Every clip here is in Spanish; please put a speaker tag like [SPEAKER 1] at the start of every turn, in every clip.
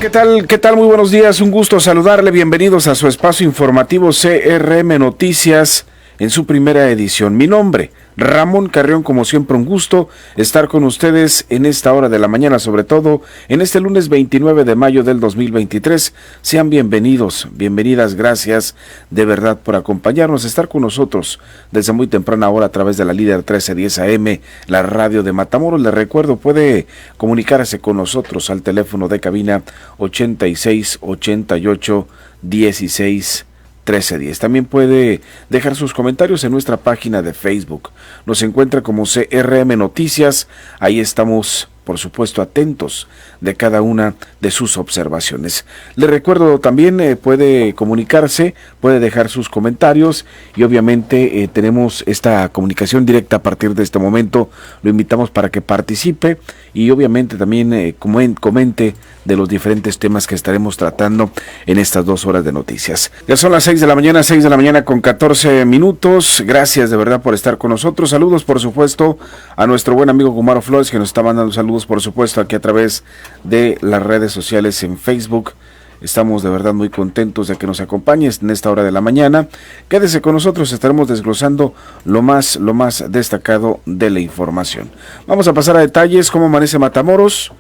[SPEAKER 1] ¿Qué tal? ¿Qué tal? Muy buenos días, un gusto saludarle, bienvenidos a su espacio informativo CRM Noticias en su primera edición. Mi nombre, Ramón Carrión, como siempre un gusto estar con ustedes en esta hora de la mañana, sobre todo en este lunes 29 de mayo del 2023. Sean bienvenidos, bienvenidas, gracias de verdad por acompañarnos, estar con nosotros desde muy temprana hora a través de la Líder 1310 AM, la radio de Matamoros. Les recuerdo, puede comunicarse con nosotros al teléfono de cabina 86 88 16 1310. También puede dejar sus comentarios en nuestra página de Facebook. Nos encuentra como CRM Noticias. Ahí estamos, por supuesto, atentos de cada una de sus observaciones. Le recuerdo también, puede comunicarse, puede dejar sus comentarios y obviamente tenemos esta comunicación directa a partir de este momento. Lo invitamos para que participe y obviamente también comente de los diferentes temas que estaremos tratando en estas 2 horas de noticias. Ya son las 6 de la mañana con 14 minutos. Gracias de verdad por estar con nosotros. Saludos, por supuesto, a nuestro buen amigo Gumaro Flores, que nos está mandando saludos, por supuesto, aquí a través de las redes sociales en Facebook. Estamos de verdad muy contentos de que nos acompañes en esta hora de la mañana. Quédese con nosotros, estaremos desglosando lo más destacado de la información. Vamos a pasar a detalles. ¿Cómo amanece Matamoros?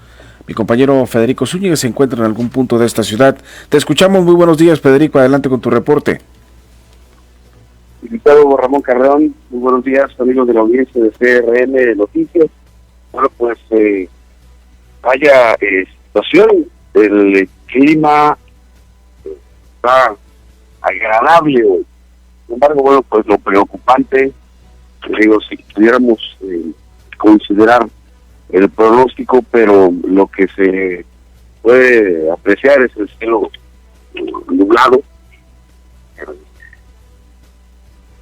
[SPEAKER 1] Mi compañero Federico Zúñiga se encuentra en algún punto de esta ciudad. Te escuchamos. Muy buenos días, Federico. Adelante con tu reporte.
[SPEAKER 2] Invitado Ramón Carreón, muy buenos días, amigos de la audiencia de CRM Noticias. Bueno, pues vaya situación, el clima está agradable hoy. Sin embargo, bueno, pues lo preocupante, digo, si pudiéramos considerar el pronóstico, pero lo que se puede apreciar es el cielo nublado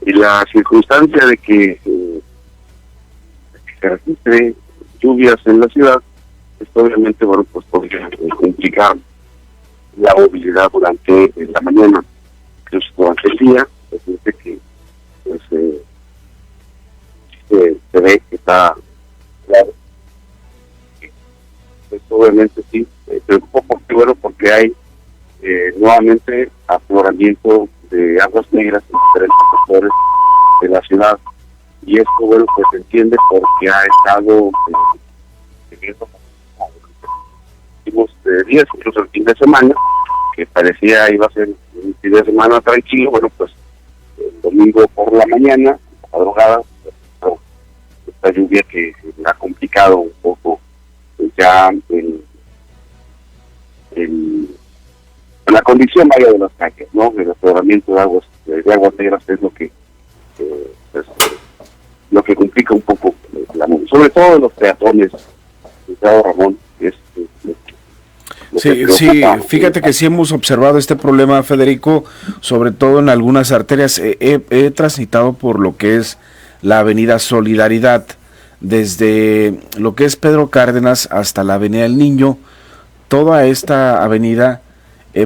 [SPEAKER 2] y la circunstancia de que se registre lluvias en la ciudad, esto obviamente, bueno, pues podría complicar la movilidad durante la mañana, incluso durante el día, pues dice que pues, se ve que está claro. Esto obviamente sí preocupa porque hay nuevamente afloramiento de aguas negras en diferentes sectores de la ciudad, y esto, bueno, pues se entiende porque ha estado teniendo últimos días, incluso el fin de semana, que parecía iba a ser un fin de semana tranquilo. Bueno, pues el domingo por la mañana, la madrugada, pues, esta lluvia que ha complicado un poco ya la condición vaya de las calles, ¿no? El afloramiento de aguas negras es lo que complica un poco sobre todo los peatones, Ramón.
[SPEAKER 1] Sí, fíjate que sí hemos observado este problema, Federico, sobre todo en algunas arterias. He transitado por lo que es la avenida Solidaridad, desde lo que es Pedro Cárdenas hasta la avenida El Niño. Toda esta avenida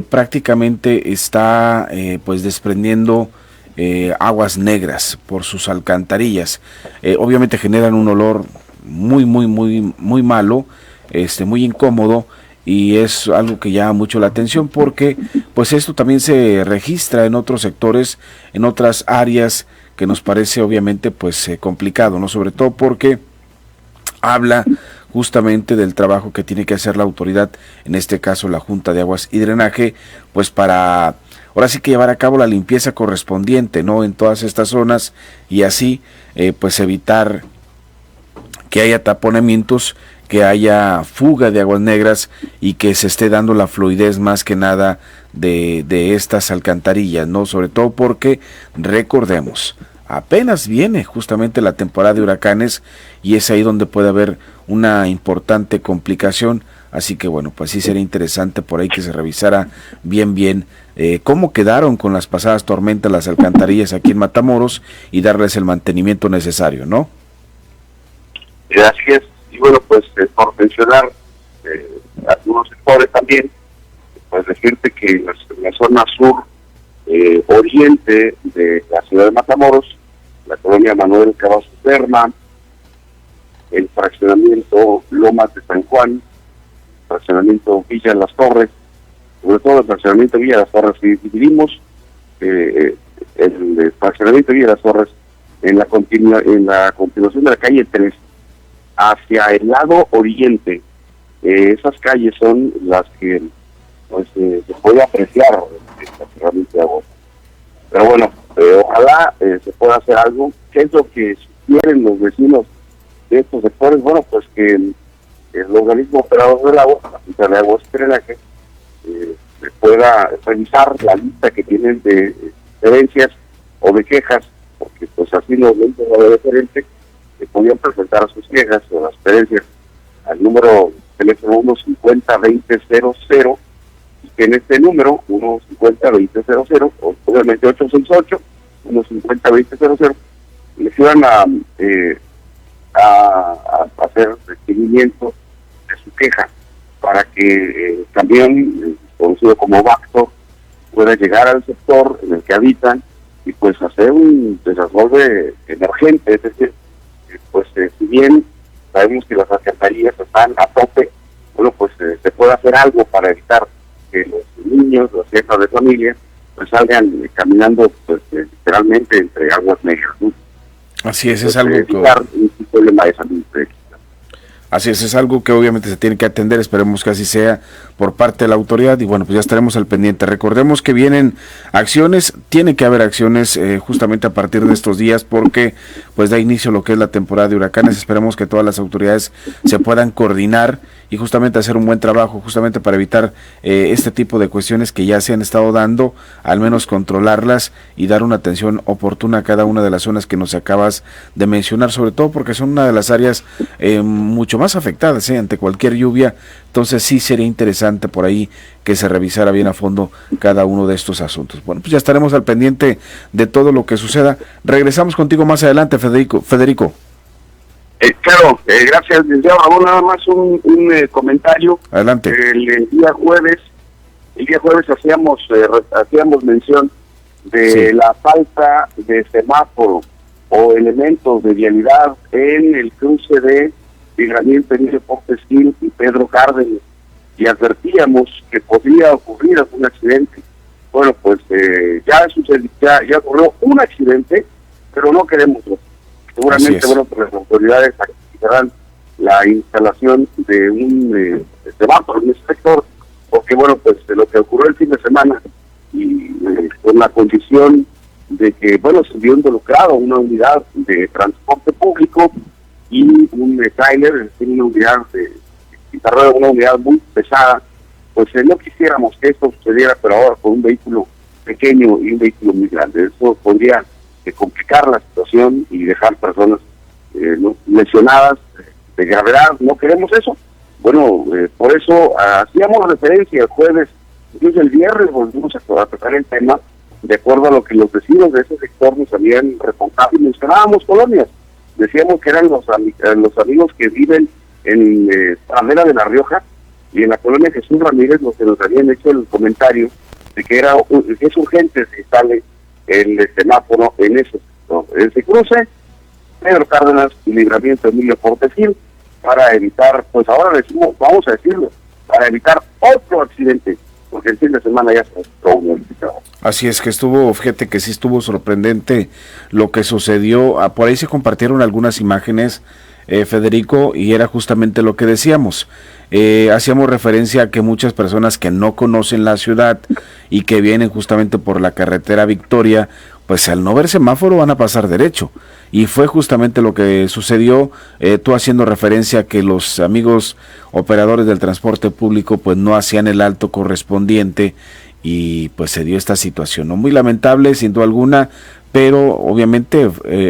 [SPEAKER 1] prácticamente está pues desprendiendo aguas negras por sus alcantarillas. Obviamente generan un olor muy malo, muy incómodo, y es algo que llama mucho la atención porque pues esto también se registra en otros sectores, en otras áreas, que nos parece obviamente pues complicado, ¿no? Sobre todo porque habla justamente del trabajo que tiene que hacer la autoridad, en este caso la Junta de Aguas y Drenaje, pues para ahora sí que llevar a cabo la limpieza correspondiente, ¿no? En todas estas zonas, y así pues evitar que haya taponamientos, que haya fuga de aguas negras y que se esté dando la fluidez más que nada de estas alcantarillas, ¿no? Sobre todo porque, recordemos, apenas viene justamente la temporada de huracanes y es ahí donde puede haber una importante complicación. Así que bueno, pues sí sería interesante por ahí que se revisara bien cómo quedaron con las pasadas tormentas las alcantarillas aquí en Matamoros y darles el mantenimiento necesario, ¿no?
[SPEAKER 2] Así es. Y bueno, pues por mencionar algunos sectores también, pues decirte que en la zona sur oriente de la ciudad de Matamoros, la colonia Manuel Cavazos Lerma, el fraccionamiento Lomas de San Juan, fraccionamiento Villa Las Torres, sobre todo el fraccionamiento Villa Las Torres. Si dividimos el fraccionamiento Villa Las Torres en la continuación de la calle 3 hacia el lado oriente, esas calles son las que pues se puede apreciar el fraccionamiento de agua. Pero bueno, ojalá se pueda hacer algo. ¿Qué es lo que sugieren los vecinos de estos sectores? Bueno, pues que el organismo operador del agua, la Junta de Aguas y Drenaje, pueda revisar la lista que tienen de diferencias o de quejas, porque pues así los miembros de la referente podían presentar sus quejas o las diferencias al número teléfono 150-2000, y que en este número 150-2000, o obviamente 868 150-2000, les iban a hacer seguimiento de su queja para que también, conocido como VACTO, pueda llegar al sector en el que habitan y pues hacer un desarrollo emergente. Es decir, pues si bien sabemos que las alcantarillas están a tope, bueno, pues se puede hacer algo para evitar que los niños, las jefas de familia, pues salgan caminando pues literalmente entre aguas negras, ¿no?
[SPEAKER 1] Así es algo
[SPEAKER 2] evitar un problema de salud.
[SPEAKER 1] Así es algo que obviamente se tiene que atender, esperemos que así sea por parte de la autoridad y bueno, pues ya estaremos al pendiente. Recordemos que vienen acciones, tiene que haber acciones justamente a partir de estos días porque pues da inicio lo que es la temporada de huracanes. Esperemos que todas las autoridades se puedan coordinar y justamente hacer un buen trabajo justamente para evitar este tipo de cuestiones que ya se han estado dando, al menos controlarlas y dar una atención oportuna a cada una de las zonas que nos acabas de mencionar, sobre todo porque son una de las áreas mucho más afectadas ante cualquier lluvia. Entonces sí sería interesante por ahí que se revisara bien a fondo cada uno de estos asuntos. Bueno, pues ya estaremos al pendiente de todo lo que suceda. Regresamos contigo más adelante, Federico.
[SPEAKER 2] Claro, gracias, licenciado Ramón. Nada más un comentario.
[SPEAKER 1] Adelante.
[SPEAKER 2] El día jueves hacíamos mención de la falta de semáforo o elementos de vialidad en el cruce de Libramiento Emilio Portes Gil y Pedro Cárdenas, y advertíamos que podría ocurrir algún accidente. Bueno, pues ya ocurrió un accidente, pero no queremos otro. Seguramente, bueno, pues las autoridades activarán la instalación de un semáforo en ese sector, porque bueno, pues lo que ocurrió el fin de semana y con la condición de que, bueno, se vio involucrado una unidad de transporte público y un tráiler, es decir, una unidad muy pesada, pues no quisiéramos que esto sucediera, pero ahora con un vehículo pequeño y un vehículo muy grande. Eso podría complicar la situación y dejar personas lesionadas de gravedad. No queremos eso. Bueno, por eso hacíamos referencia el jueves, incluso el viernes volvimos a tratar el tema, de acuerdo a lo que los vecinos de ese sector nos habían reportado, y mencionábamos colonias. Decíamos que eran los amigos que viven en Pradera de La Rioja y en la colonia Jesús Ramírez, los que nos habían hecho el comentario de que es urgente que instale el semáforo en ese cruce, Pedro Cárdenas y Libramiento Emilio Portes Gil, para evitar, pues ahora decimos, vamos a decirlo, para evitar otro accidente, porque el fin de semana ya se estuvo.
[SPEAKER 1] Así es que fíjate que sí estuvo sorprendente lo que sucedió. Por ahí se compartieron algunas imágenes, Federico, y era justamente lo que decíamos. Hacíamos referencia a que muchas personas que no conocen la ciudad y que vienen justamente por la carretera Victoria, pues al no ver semáforo van a pasar derecho. Y fue justamente lo que sucedió, tú haciendo referencia a que los amigos operadores del transporte público pues no hacían el alto correspondiente y pues se dio esta situación, ¿no? Muy lamentable, sin duda alguna, pero obviamente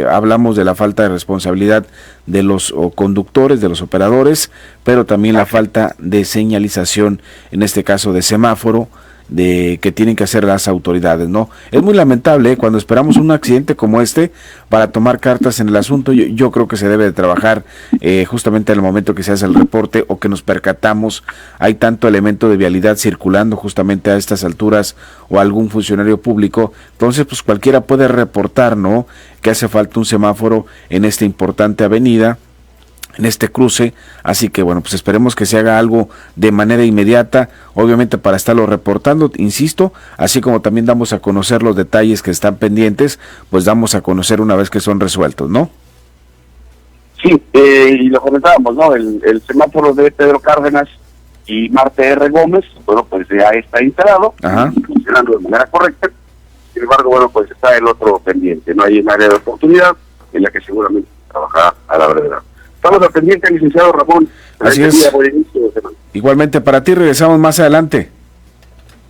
[SPEAKER 1] hablamos de la falta de responsabilidad de los conductores, de los operadores, pero también la falta de señalización, en este caso de semáforo, de que tienen que hacer las autoridades, ¿no? Es muy lamentable cuando esperamos un accidente como este para tomar cartas en el asunto. Yo creo que se debe de trabajar justamente en el momento que se hace el reporte o que nos percatamos hay tanto elemento de vialidad circulando justamente a estas alturas o algún funcionario público. Entonces pues cualquiera puede reportar, ¿no?, que hace falta un semáforo en esta importante avenida en este cruce, así que bueno, pues esperemos que se haga algo de manera inmediata, obviamente para estarlo reportando, insisto, así como también damos a conocer los detalles que están pendientes, pues damos a conocer una vez que son resueltos, ¿no?
[SPEAKER 2] Sí, y lo comentábamos, ¿no? El semáforo de Pedro Cárdenas y Marte R. Gómez, bueno, pues ya está instalado, funcionando de manera correcta. Sin embargo, bueno, pues está el otro pendiente, ¿no? Hay un área de oportunidad en la que seguramente trabajará a la brevedad. Estamos al pendiente, licenciado Ramón.
[SPEAKER 1] Así es. Igualmente para ti, regresamos más adelante.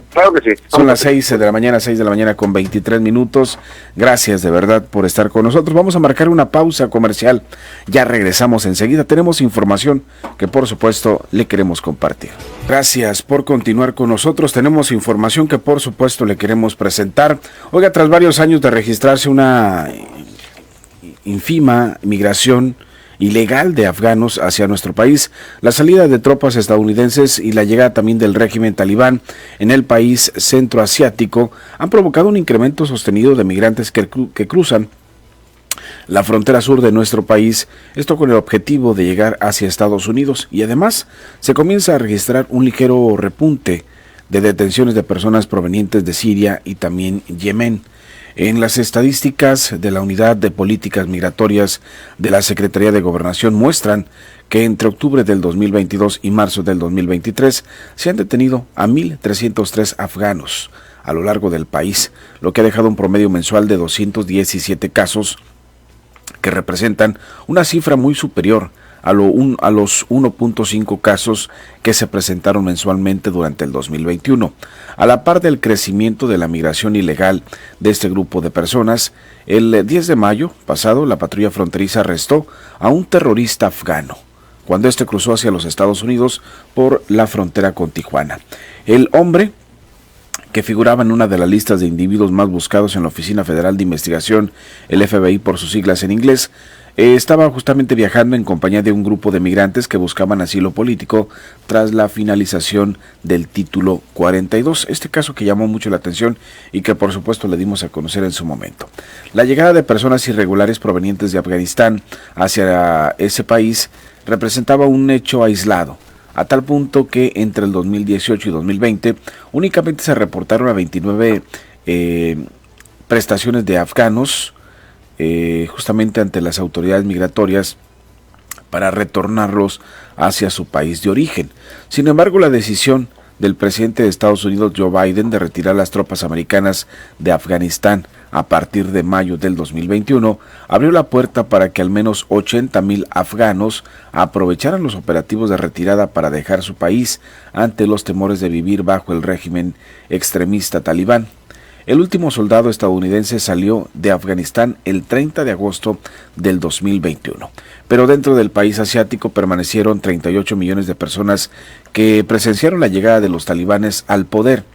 [SPEAKER 2] Claro que sí.
[SPEAKER 1] Son las 6 de la mañana con 23 minutos. Gracias de verdad por estar con nosotros. Vamos a marcar una pausa comercial. Ya regresamos enseguida. Tenemos información que por supuesto le queremos compartir. Gracias por continuar con nosotros. Tenemos información que por supuesto le queremos presentar. Oiga, tras varios años de registrarse una ínfima migración ilegal de afganos hacia nuestro país, la salida de tropas estadounidenses y la llegada también del régimen talibán en el país centroasiático han provocado un incremento sostenido de migrantes que cruzan la frontera sur de nuestro país, esto con el objetivo de llegar hacia Estados Unidos, y además se comienza a registrar un ligero repunte de detenciones de personas provenientes de Siria y también Yemen. En las estadísticas de la Unidad de Políticas Migratorias de la Secretaría de Gobernación muestran que entre octubre del 2022 y marzo del 2023 se han detenido a 1.303 afganos a lo largo del país, lo que ha dejado un promedio mensual de 217 casos, que representan una cifra muy superior a los 1.5 casos que se presentaron mensualmente durante el 2021. A la par del crecimiento de la migración ilegal de este grupo de personas, el 10 de mayo pasado la patrulla fronteriza arrestó a un terrorista afgano cuando este cruzó hacia los Estados Unidos por la frontera con Tijuana. El hombre, que figuraba en una de las listas de individuos más buscados en la Oficina Federal de Investigación, el FBI por sus siglas en inglés, estaba justamente viajando en compañía de un grupo de migrantes que buscaban asilo político tras la finalización del título 42, este caso que llamó mucho la atención y que por supuesto le dimos a conocer en su momento. La llegada de personas irregulares provenientes de Afganistán hacia ese país representaba un hecho aislado, a tal punto que entre el 2018 y 2020 únicamente se reportaron a 29 prestaciones de afganos justamente ante las autoridades migratorias para retornarlos hacia su país de origen. Sin embargo, la decisión del presidente de Estados Unidos, Joe Biden, de retirar las tropas americanas de Afganistán a partir de mayo del 2021, abrió la puerta para que al menos 80,000 afganos aprovecharan los operativos de retirada para dejar su país ante los temores de vivir bajo el régimen extremista talibán. El último soldado estadounidense salió de Afganistán el 30 de agosto del 2021, pero dentro del país asiático permanecieron 38 millones de personas que presenciaron la llegada de los talibanes al poder,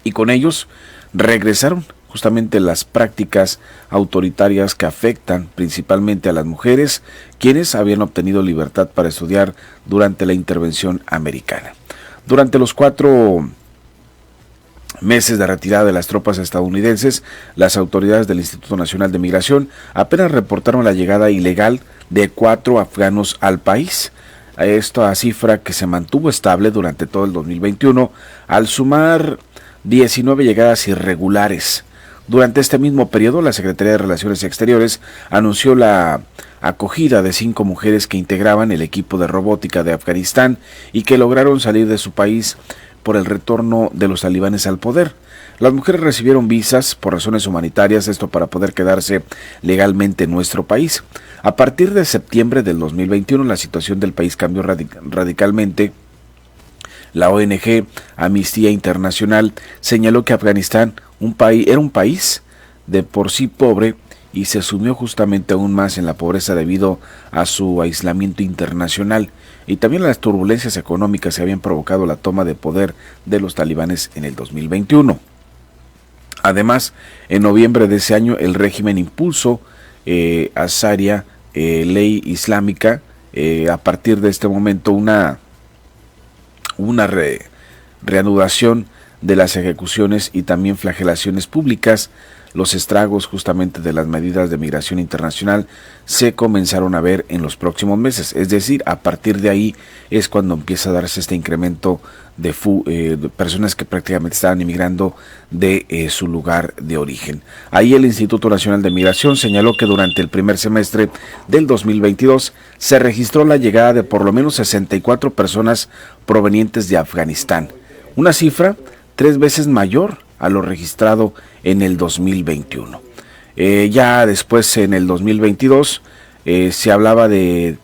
[SPEAKER 1] y con ellos regresaron justamente las prácticas autoritarias que afectan principalmente a las mujeres, quienes habían obtenido libertad para estudiar durante la intervención americana. Durante los 4 meses de retirada de las tropas estadounidenses, las autoridades del Instituto Nacional de Migración apenas reportaron la llegada ilegal de 4 afganos al país. Esta cifra que se mantuvo estable durante todo el 2021, al sumar 19 llegadas irregulares. Durante este mismo periodo, la Secretaría de Relaciones Exteriores anunció la acogida de 5 mujeres que integraban el equipo de robótica de Afganistán y que lograron salir de su país por el retorno de los talibanes al poder. Las mujeres recibieron visas por razones humanitarias, esto para poder quedarse legalmente en nuestro país. A partir de septiembre del 2021, la situación del país cambió radicalmente. La ONG Amnistía Internacional señaló que Afganistán era un país de por sí pobre y se sumió justamente aún más en la pobreza debido a su aislamiento internacional y también las turbulencias económicas que habían provocado la toma de poder de los talibanes en el 2021. Además, en noviembre de ese año, el régimen impuso a Sharia, ley islámica, a partir de este momento una reanudación de las ejecuciones y también flagelaciones públicas. los estragos justamente de las medidas de migración internacional se comenzaron a ver en los próximos meses. Es decir, a partir de ahí es cuando empieza a darse este incremento de personas que prácticamente estaban emigrando de su lugar de origen. Ahí el Instituto Nacional de Migración señaló que durante el primer semestre del 2022 se registró la llegada de por lo menos 64 personas provenientes de Afganistán, una cifra 3 veces mayor a lo registrado en el 2021. Ya después, en el 2022, se hablaba de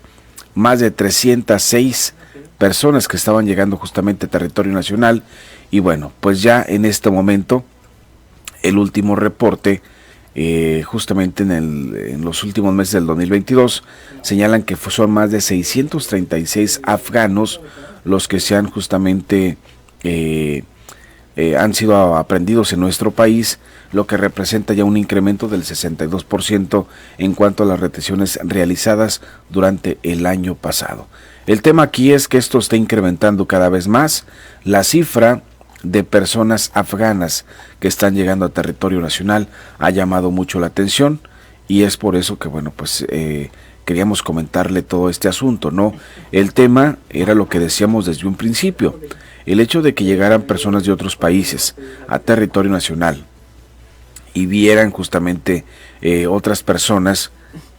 [SPEAKER 1] más de 306 personas que estaban llegando justamente a territorio nacional, y bueno, pues ya en este momento el último reporte, justamente en los últimos meses del 2022, señalan que son más de 636 afganos los que se han justamente han sido aprendidos en nuestro país, lo que representa ya un incremento del 62% en cuanto a las retenciones realizadas durante el año pasado. El tema aquí es que esto está incrementando cada vez más la cifra de personas afganas que están llegando a territorio nacional. Ha llamado mucho la atención, y es por eso que, bueno, pues queríamos comentarle todo este asunto, ¿no? El tema era lo que decíamos desde un principio: el hecho de que llegaran personas de otros países a territorio nacional y vieran justamente otras personas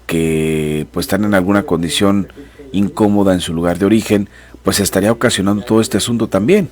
[SPEAKER 1] que pues están en alguna condición incómoda en su lugar de origen, pues estaría ocasionando todo este asunto también,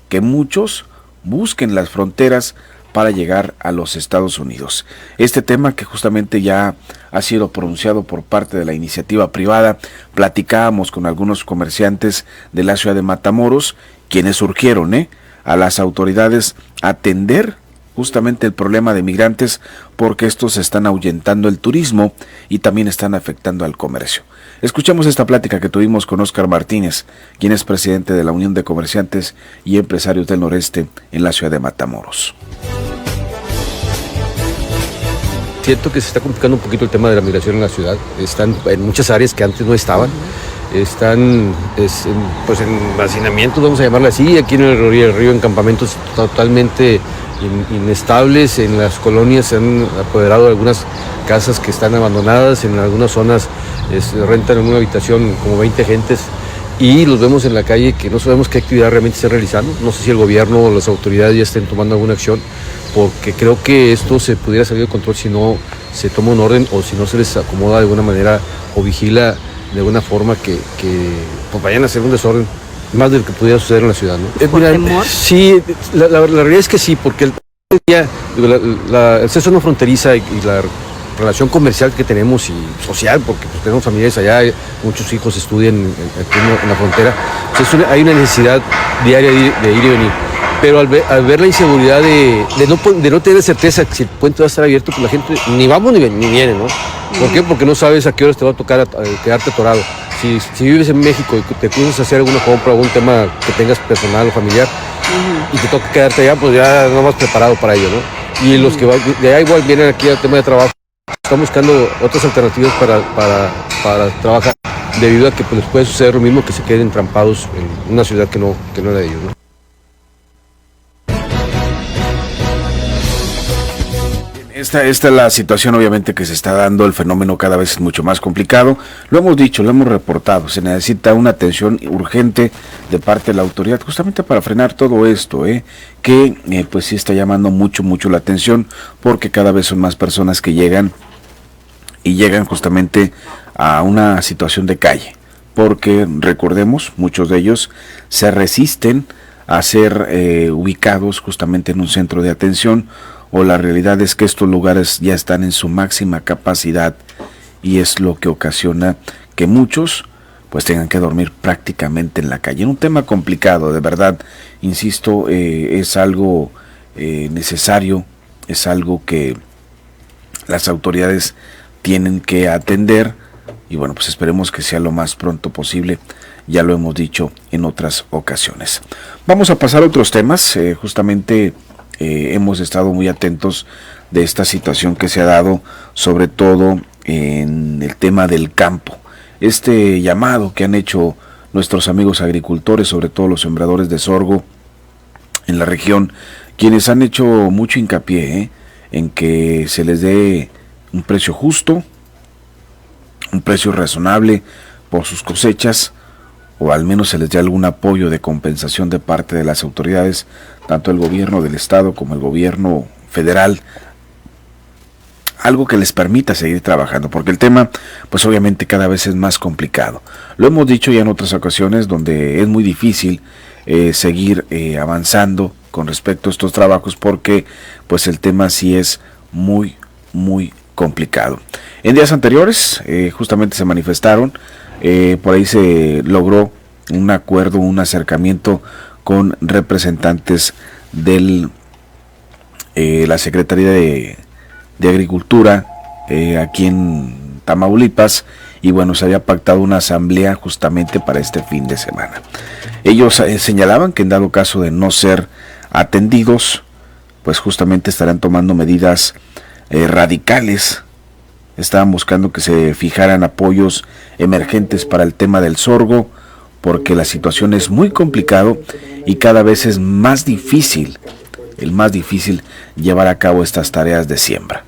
[SPEAKER 1] que muchos busquen las fronteras para llegar a los Estados Unidos. Este tema, que justamente ya ha sido pronunciado por parte de la iniciativa privada, platicábamos con algunos comerciantes de la ciudad de Matamoros, quienes urgieron a las autoridades atender justamente el problema de migrantes, porque estos están ahuyentando el turismo y también están afectando al comercio. Escuchamos esta plática que tuvimos con Óscar Martínez, quien es presidente de la Unión de Comerciantes y Empresarios del Noreste en la ciudad de Matamoros.
[SPEAKER 3] Siento que se está complicando un poquito el tema de la migración en la ciudad. Están en muchas áreas que antes no estaban. Están pues en hacinamientos, vamos a llamarle así, aquí en el río, en campamentos totalmente inestables. En las colonias se han apoderado de algunas casas que están abandonadas. En algunas zonas rentan en una habitación como 20 gentes, y los vemos en la calle que no sabemos qué actividad realmente están realizando. No sé si el gobierno o las autoridades ya estén tomando alguna acción, porque creo que esto se pudiera salir de control si no se toma un orden, o si no se les acomoda de alguna manera o vigila de alguna forma que pues vayan a hacer un desorden más de lo que pudiera suceder en la ciudad, ¿no?
[SPEAKER 4] ¿Por temor?
[SPEAKER 3] Sí, la realidad es que sí, porque el ceso no fronteriza y la relación comercial que tenemos y social, porque pues, tenemos familiares allá, muchos hijos estudian aquí en la frontera, pues hay una necesidad diaria de ir y venir. Pero al ver la inseguridad de no tener certeza que si el puente va a estar abierto, pues la gente ni vamos ni viene, ¿no? ¿Por qué? Porque no sabes a qué horas te va a tocar quedarte atorado. Si vives en México y te cruzas a hacer alguna compra o algún tema que tengas personal o familiar, y te toca quedarte allá, pues ya no vas preparado para ello, ¿no? Y los que de allá igual vienen aquí al tema de trabajo, están buscando otras alternativas para trabajar, debido a que pues, les puede suceder lo mismo, que se queden entrampados en una ciudad que no era de ellos, ¿no?
[SPEAKER 1] Esta es la situación, obviamente, que se está dando. El fenómeno cada vez es mucho más complicado. Lo hemos dicho, lo hemos reportado. Se necesita una atención urgente de parte de la autoridad, justamente para frenar todo esto, que pues sí está llamando mucho la atención, porque cada vez son más personas que llegan justamente a una situación de calle. Porque, recordemos, muchos de ellos se resisten a ser ubicados justamente en un centro de atención, o la realidad es que estos lugares ya están en su máxima capacidad, y es lo que ocasiona que muchos pues tengan que dormir prácticamente en la calle. Un tema complicado, de verdad, insisto, es algo necesario, es algo que las autoridades tienen que atender, y bueno, pues esperemos que sea lo más pronto posible. Ya lo hemos dicho en otras ocasiones. Vamos a pasar a otros temas. Justamente hemos estado muy atentos de esta situación que se ha dado, sobre todo en el tema del campo. Este llamado que han hecho nuestros amigos agricultores, sobre todo los sembradores de sorgo en la región, quienes han hecho mucho hincapié en que se les dé un precio justo, un precio razonable por sus cosechas, o al menos se les dé algún apoyo de compensación de parte de las autoridades, tanto el gobierno del estado como el gobierno federal, algo que les permita seguir trabajando, porque el tema pues obviamente cada vez es más complicado. Lo hemos dicho ya en otras ocasiones, donde es muy difícil seguir avanzando con respecto a estos trabajos, porque pues el tema sí es muy complicado. En días anteriores justamente se manifestaron, por ahí se logró un acuerdo, un acercamiento con representantes de la Secretaría de Agricultura aquí en Tamaulipas, y bueno, se había pactado una asamblea justamente para este fin de semana. Ellos señalaban que en dado caso de no ser atendidos, pues justamente estarán tomando medidas radicales. Estaban buscando que se fijaran apoyos emergentes para el tema del sorgo, porque la situación es muy complicado y cada vez es más difícil llevar a cabo estas tareas de siembra.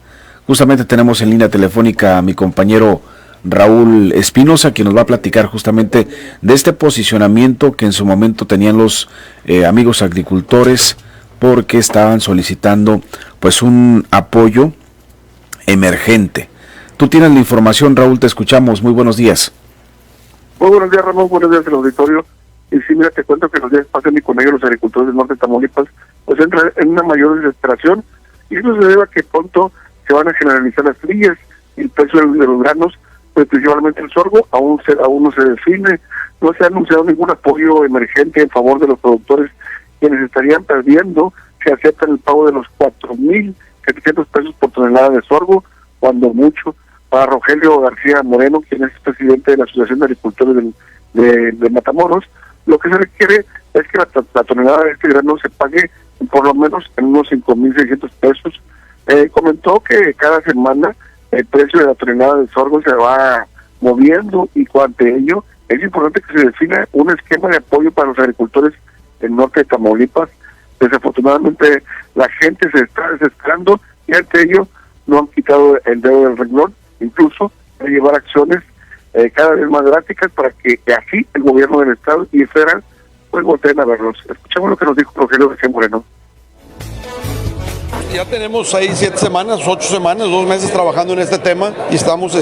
[SPEAKER 1] Justamente tenemos en línea telefónica a mi compañero Raúl Espinosa, quien nos va a platicar justamente de este posicionamiento que en su momento tenían los amigos agricultores, porque estaban solicitando pues un apoyo emergente. Tú tienes la información, Raúl, te escuchamos. Muy buenos días.
[SPEAKER 4] Muy buenos días, Ramón. Buenos días al auditorio. Y sí, mira, te cuento que los días pasan y con ellos los agricultores del norte de Tamaulipas pues entran en una mayor desesperación, y eso se debe a que pronto se van a generalizar las trillas y el precio de los granos, pues principalmente el sorgo, aún no se define. No se ha anunciado ningún apoyo emergente en favor de los productores, quienes estarían perdiendo si aceptan el pago de los 4,700 pesos por tonelada de sorgo, cuando mucho. Para Rogelio García Moreno, quien es presidente de la Asociación de Agricultores de Matamoros, lo que se requiere es que la tonelada de este grano se pague por lo menos en unos 5,600 pesos. Comentó que cada semana el precio de la tonelada de sorgo se va moviendo, y ante ello es importante que se defina un esquema de apoyo para los agricultores del norte de Tamaulipas. Desafortunadamente la gente se está desesperando, y ante ello no han quitado el dedo del renglón, incluso de llevar acciones cada vez más drásticas para que así el gobierno del estado y el federal pues volteen a verlos. Escuchamos lo que nos dijo Rogelio García Moreno.
[SPEAKER 5] Ya tenemos 6, 7 semanas, 8 semanas, 2 meses trabajando en este tema, y estamos,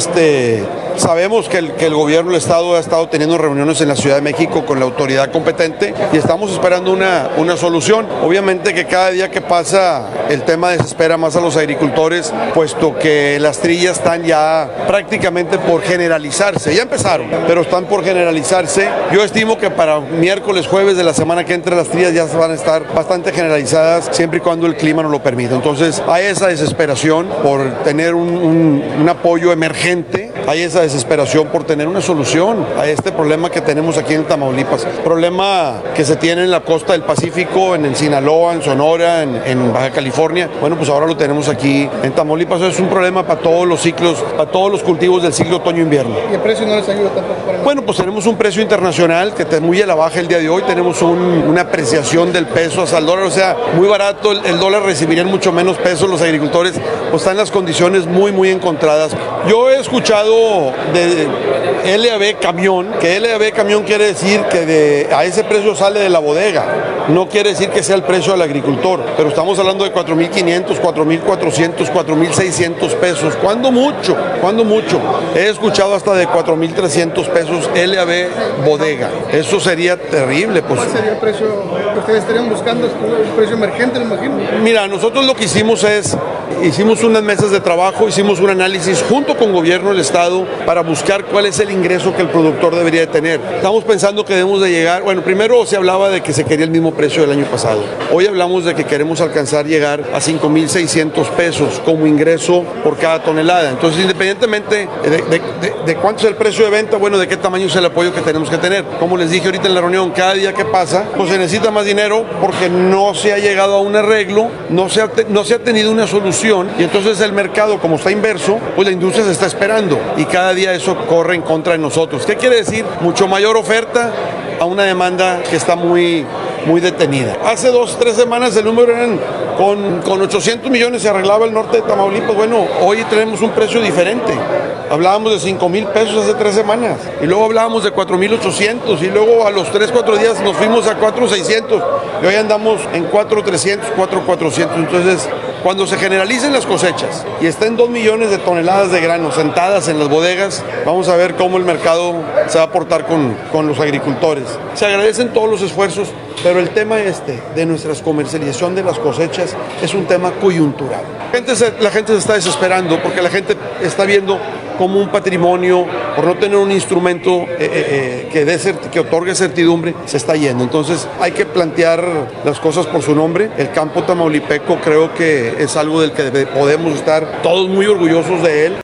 [SPEAKER 5] sabemos que el gobierno del estado ha estado teniendo reuniones en la Ciudad de México con la autoridad competente, y estamos esperando una solución. Obviamente que cada día que pasa el tema desespera más a los agricultores, puesto que las trillas están ya prácticamente por generalizarse. Ya empezaron, pero están por generalizarse. Yo estimo que para miércoles, jueves de la semana que entra las trillas ya van a estar bastante generalizadas, siempre y cuando el clima nos lo permita. Entonces hay esa desesperación por tener un apoyo emergente, hay esa desesperación por tener una solución a este problema que tenemos aquí en Tamaulipas. Problema que se tiene en la costa del Pacífico, en Sinaloa, en Sonora, en Baja California. Bueno, pues ahora lo tenemos aquí en Tamaulipas. Es un problema para todos los ciclos, para todos los cultivos del ciclo otoño-invierno.
[SPEAKER 6] ¿Y el precio no les ayuda tampoco para nada?
[SPEAKER 5] Bueno, pues tenemos un precio internacional que está muy a la baja el día de hoy. Tenemos una apreciación del peso hasta el dólar, o sea, muy barato. El dólar recibirían mucho menos pesos los agricultores, pues están las condiciones muy encontradas. Yo he escuchado de LAB camión, que LAB camión quiere decir que a ese precio sale de la bodega, no quiere decir que sea el precio del agricultor, pero estamos hablando de 4,500, 4,400, 4,600 pesos, cuando mucho. He escuchado hasta de 4,300 pesos LAB bodega. Eso sería terrible. Pues.
[SPEAKER 6] ¿Cuál sería el precio que ustedes estarían buscando? ¿El precio emergente, me imagino?
[SPEAKER 5] Mira, nosotros lo que hicimos unas mesas de trabajo, hicimos un análisis junto con gobierno del estado para buscar cuál es el ingreso que el productor debería de tener. Estamos pensando que debemos de llegar, bueno, primero se hablaba de que se quería el mismo precio del año pasado. Hoy hablamos de que queremos llegar a 5,600 pesos como ingreso por cada tonelada. Entonces, independientemente de cuánto es el precio de venta, bueno, de qué tamaño es el apoyo que tenemos que tener. Como les dije ahorita en la reunión, cada día que pasa, pues se necesita más dinero porque no se ha llegado a un arreglo, no se ha tenido una solución, y entonces el mercado, como está inverso, pues la industria se está esperando, y cada día eso corre en contra de nosotros. ¿Qué quiere decir? Mucho mayor oferta a una demanda que está muy muy detenida. Hace 2-3 semanas el número eran con 800 millones se arreglaba el norte de Tamaulipas. Bueno, hoy tenemos un precio diferente. Hablábamos de 5,000 pesos hace 3 semanas y luego hablábamos de 4,800 y luego a los 3-4 días nos fuimos a 4,600 y hoy andamos en 4,300, 4,400. Entonces, cuando se generalicen las cosechas y estén 2 millones de toneladas de grano sentadas en las bodegas, vamos a ver cómo el mercado se va a portar con los agricultores. Se agradecen todos los esfuerzos, pero el tema de nuestra comercialización de las cosechas es un tema coyuntural. La gente se está desesperando porque la gente está viendo como un patrimonio, por no tener un instrumento que otorgue certidumbre, se está yendo. Entonces hay que plantear las cosas por su nombre. El campo tamaulipeco creo que es algo del que podemos estar todos muy orgullosos de él.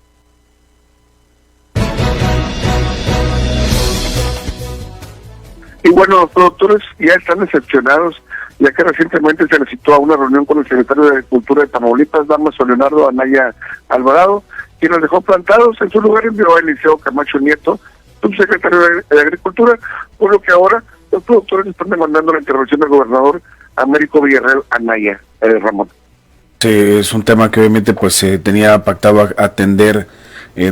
[SPEAKER 4] Y bueno, los productores ya están decepcionados, ya que recientemente se les citó a una reunión con el secretario de Agricultura de Tamaulipas, Damaso Leonardo Anaya Alvarado, quien los dejó plantados. En su lugar envió a Eliseo Camacho Nieto, subsecretario de Agricultura, por lo que ahora los productores están demandando la intervención del gobernador Américo Villarreal Anaya, Ramón.
[SPEAKER 1] Sí, es un tema que obviamente pues se tenía pactado atender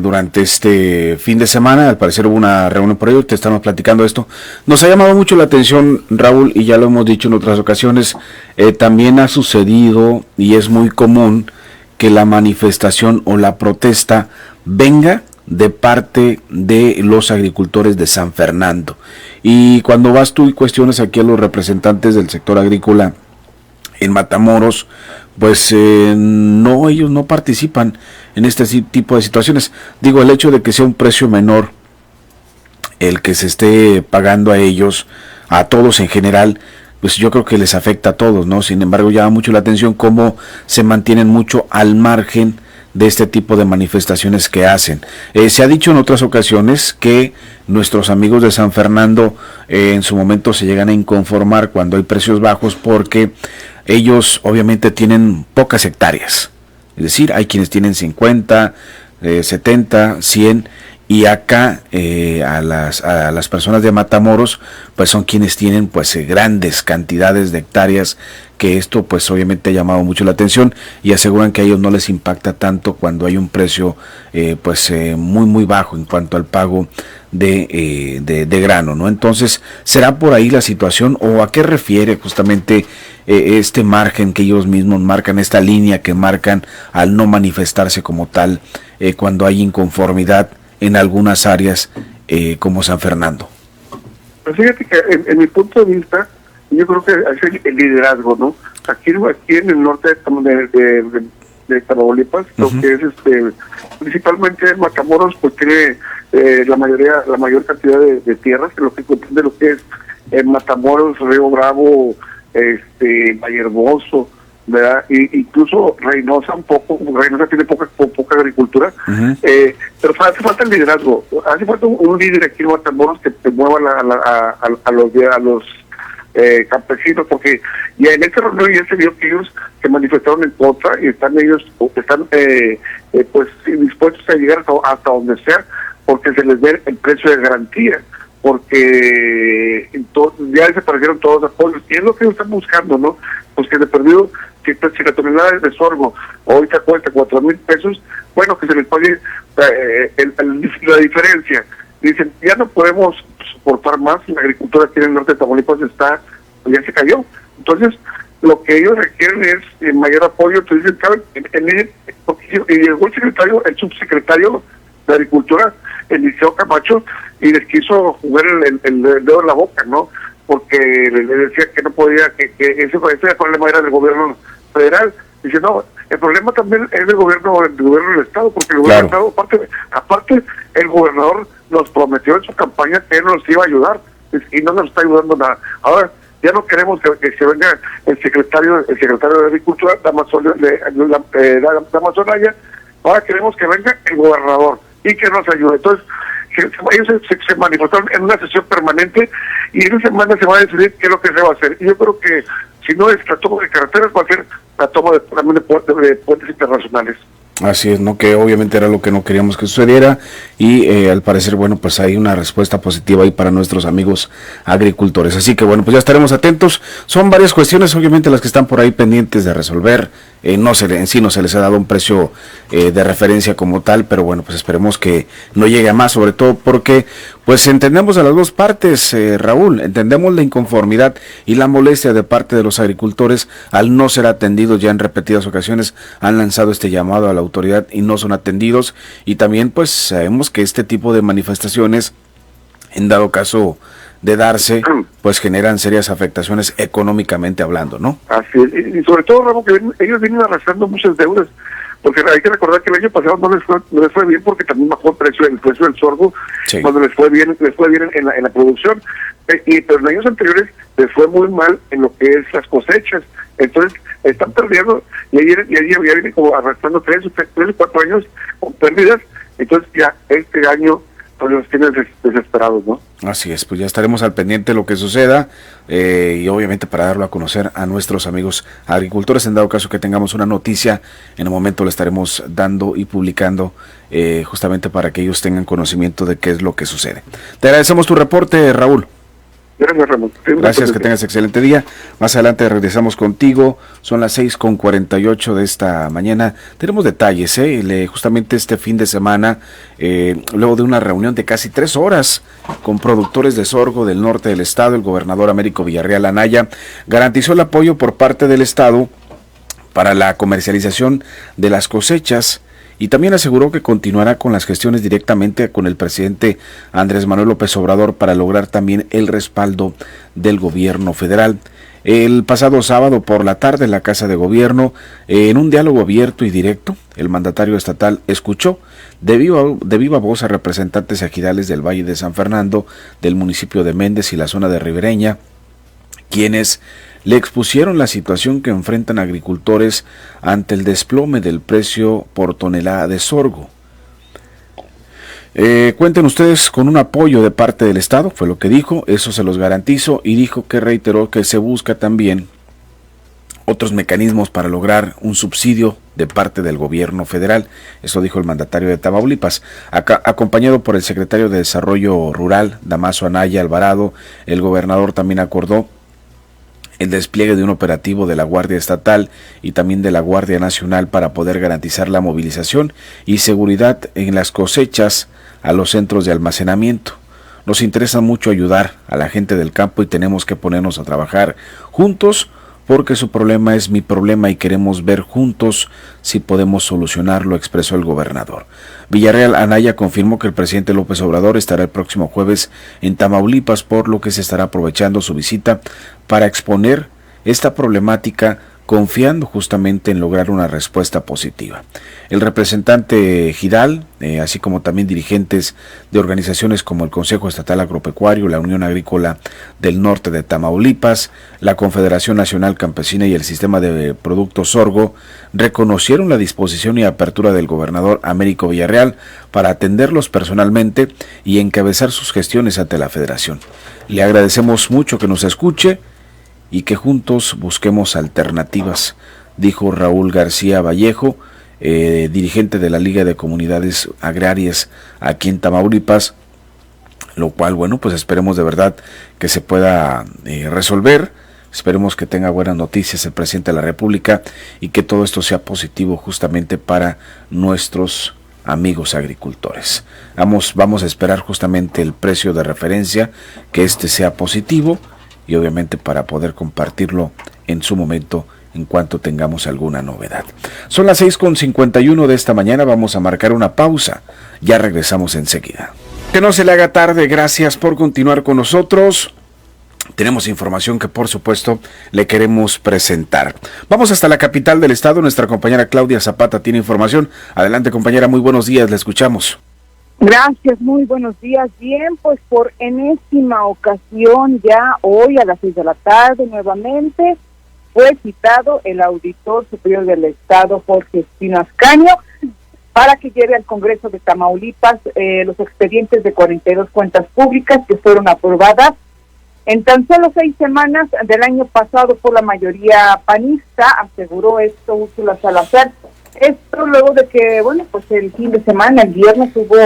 [SPEAKER 1] durante este fin de semana. Al parecer hubo una reunión por ello, te estamos platicando esto. Nos ha llamado mucho la atención, Raúl, y ya lo hemos dicho en otras ocasiones, también ha sucedido y es muy común que la manifestación o la protesta venga de parte de los agricultores de San Fernando. Y cuando vas tú y cuestionas aquí a los representantes del sector agrícola en Matamoros, pues no, ellos no participan en este tipo de situaciones. Digo, el hecho de que sea un precio menor el que se esté pagando a ellos, a todos en general, pues yo creo que les afecta a todos, ¿no? Sin embargo, llama mucho la atención cómo se mantienen mucho al margen de este tipo de manifestaciones que hacen. Se ha dicho en otras ocasiones que nuestros amigos de San Fernando en su momento se llegan a inconformar cuando hay precios bajos porque ellos obviamente tienen pocas hectáreas. Es decir, hay quienes tienen 50, 70, 100 y acá a las personas de Matamoros pues son quienes tienen pues grandes cantidades de hectáreas, que esto pues obviamente ha llamado mucho la atención y aseguran que a ellos no les impacta tanto cuando hay un precio muy bajo en cuanto al pago de grano, ¿no? Entonces, ¿será por ahí la situación o a qué refiere justamente este margen que ellos mismos marcan, esta línea que marcan al no manifestarse como tal cuando hay inconformidad en algunas áreas como San Fernando?
[SPEAKER 4] Pues fíjate que en mi punto de vista, yo creo que es el liderazgo, ¿no? Aquí en el norte de Tamaulipas, lo que es principalmente Matamoros, pues tiene la mayor cantidad de tierras, que lo que comprende lo que es Matamoros, Río Bravo, Valle Hermoso, ¿verdad? Y incluso Reynosa un poco, Reynosa tiene poca agricultura, pero hace falta el liderazgo, hace falta un líder aquí en Matamoros que te mueva a los campesinos, porque ya en esta reunión ya se vio que ellos se manifestaron en contra y están pues dispuestos a llegar hasta donde sea, porque se les dé el precio de garantía, porque ya desaparecieron todos los apoyos, y es lo que ellos están buscando, ¿no? Pues que de perdido, si la tonelada de sorgo ahorita cuesta 4,000 pesos, bueno, que se les pague la diferencia. Dicen, ya no podemos soportar más, la agricultura aquí en el norte de Tamaulipas ya se cayó. Entonces, lo que ellos requieren es mayor apoyo. Entonces, y llegó el subsecretario de Agricultura, Eliseo Camacho, y les quiso jugar el dedo en la boca, ¿no? Porque le decía que no podía, que ese problema era del gobierno federal. Dice, no, el problema también es del gobierno del Estado, porque el gobierno del Estado, aparte, el gobernador nos prometió en su campaña que él nos iba a ayudar, y no nos está ayudando nada. Ahora, ya no queremos que se venga el secretario de Agricultura, Damaso Anaya, ahora queremos que venga el gobernador y que nos ayude. Entonces, ellos se manifestaron en una sesión permanente y en esa semana se va a decidir qué es lo que se va a hacer. Y yo creo que si no es la toma de carreteras, va a ser la toma también de puentes internacionales.
[SPEAKER 1] Así es, ¿no? Que obviamente era lo que no queríamos que sucediera y al parecer, bueno, pues hay una respuesta positiva ahí para nuestros amigos agricultores. Así que bueno, pues ya estaremos atentos. Son varias cuestiones, obviamente, las que están por ahí pendientes de resolver. En sí no se les ha dado un precio de referencia como tal, pero bueno, pues esperemos que no llegue a más, sobre todo porque pues entendemos a las dos partes, Raúl, entendemos la inconformidad y la molestia de parte de los agricultores al no ser atendidos. Ya en repetidas ocasiones han lanzado este llamado a la autoridad y no son atendidos, y también pues sabemos que este tipo de manifestaciones, en dado caso de darse, pues generan serias afectaciones económicamente hablando, ¿no?
[SPEAKER 4] Así es, y sobre todo, Ramón, que ellos vienen arrastrando muchas deudas, porque hay que recordar que el año pasado no les fue bien porque también bajó el precio del sorgo, sí, cuando les fue bien en la producción, pero en años anteriores les fue muy mal en lo que es las cosechas. Entonces están perdiendo y ahí vienen como arrastrando 3 o 4 años con pérdidas. Entonces ya este año pues los tienen desesperados, ¿no?
[SPEAKER 1] Así es, pues ya estaremos al pendiente de lo que suceda y obviamente para darlo a conocer a nuestros amigos agricultores. En dado caso que tengamos una noticia, en un momento la estaremos dando y publicando justamente para que ellos tengan conocimiento de qué es lo que sucede. Te agradecemos tu reporte, Raúl.
[SPEAKER 4] Gracias, Ramón.
[SPEAKER 1] Gracias, que tengas excelente día. Más adelante regresamos contigo. Son las 6:48 de esta mañana. Tenemos detalles, justamente este fin de semana, luego de una reunión de casi 3 horas con productores de sorgo del norte del estado, el gobernador Américo Villarreal Anaya garantizó el apoyo por parte del estado para la comercialización de las cosechas, y también aseguró que continuará con las gestiones directamente con el presidente Andrés Manuel López Obrador para lograr también el respaldo del gobierno federal. El pasado sábado por la tarde en la Casa de Gobierno, en un diálogo abierto y directo, el mandatario estatal escuchó de viva voz a representantes ejidales del Valle de San Fernando, del municipio de Méndez y la zona de Ribereña, quienes le expusieron la situación que enfrentan agricultores ante el desplome del precio por tonelada de sorgo. Cuenten ustedes con un apoyo de parte del Estado, fue lo que dijo, eso se los garantizo, y dijo que reiteró que se busca también otros mecanismos para lograr un subsidio de parte del gobierno federal. Eso dijo el mandatario de Tamaulipas, acompañado por el secretario de Desarrollo Rural, Damaso Anaya Alvarado. El gobernador también acordó el despliegue de un operativo de la Guardia Estatal y también de la Guardia Nacional para poder garantizar la movilización y seguridad en las cosechas a los centros de almacenamiento. Nos interesa mucho ayudar a la gente del campo y tenemos que ponernos a trabajar juntos porque su problema es mi problema y queremos ver juntos si podemos solucionarlo, expresó el gobernador. Villarreal Anaya confirmó que el presidente López Obrador estará el próximo jueves en Tamaulipas, por lo que se estará aprovechando su visita para exponer esta problemática, confiando justamente en lograr una respuesta positiva. El representante Gidal, así como también dirigentes de organizaciones como el Consejo Estatal Agropecuario, la Unión Agrícola del Norte de Tamaulipas, la Confederación Nacional Campesina y el Sistema de Productos Sorgo, reconocieron la disposición y apertura del gobernador Américo Villarreal para atenderlos personalmente y encabezar sus gestiones ante la Federación. Le agradecemos mucho que nos escuche y que juntos busquemos alternativas, dijo Raúl García Vallejo, dirigente de la Liga de Comunidades Agrarias aquí en Tamaulipas, lo cual, bueno, pues esperemos de verdad que se pueda resolver. Esperemos que tenga buenas noticias el presidente de la República y que todo esto sea positivo justamente para nuestros amigos agricultores. Vamos a esperar justamente el precio de referencia, que este sea positivo, y obviamente para poder compartirlo en su momento en cuanto tengamos alguna novedad. Son las 6:51 de esta mañana, vamos a marcar una pausa, ya regresamos enseguida. Que no se le haga tarde, gracias por continuar con nosotros. Tenemos información que por supuesto le queremos presentar. Vamos hasta la capital del estado, nuestra compañera Claudia Zapata tiene información. Adelante, compañera, muy buenos días, la escuchamos.
[SPEAKER 7] Gracias, muy buenos días. Bien, pues por enésima ocasión, ya hoy a las 6 de la tarde nuevamente, fue citado el auditor superior del Estado, Jorge Espino Ascanio, para que lleve al Congreso de Tamaulipas los expedientes de 42 cuentas públicas que fueron aprobadas en tan solo 6 semanas del año pasado por la mayoría panista, aseguró esto Úrsula Salazar, Esto luego de que, bueno, pues el fin de semana, el viernes, hubo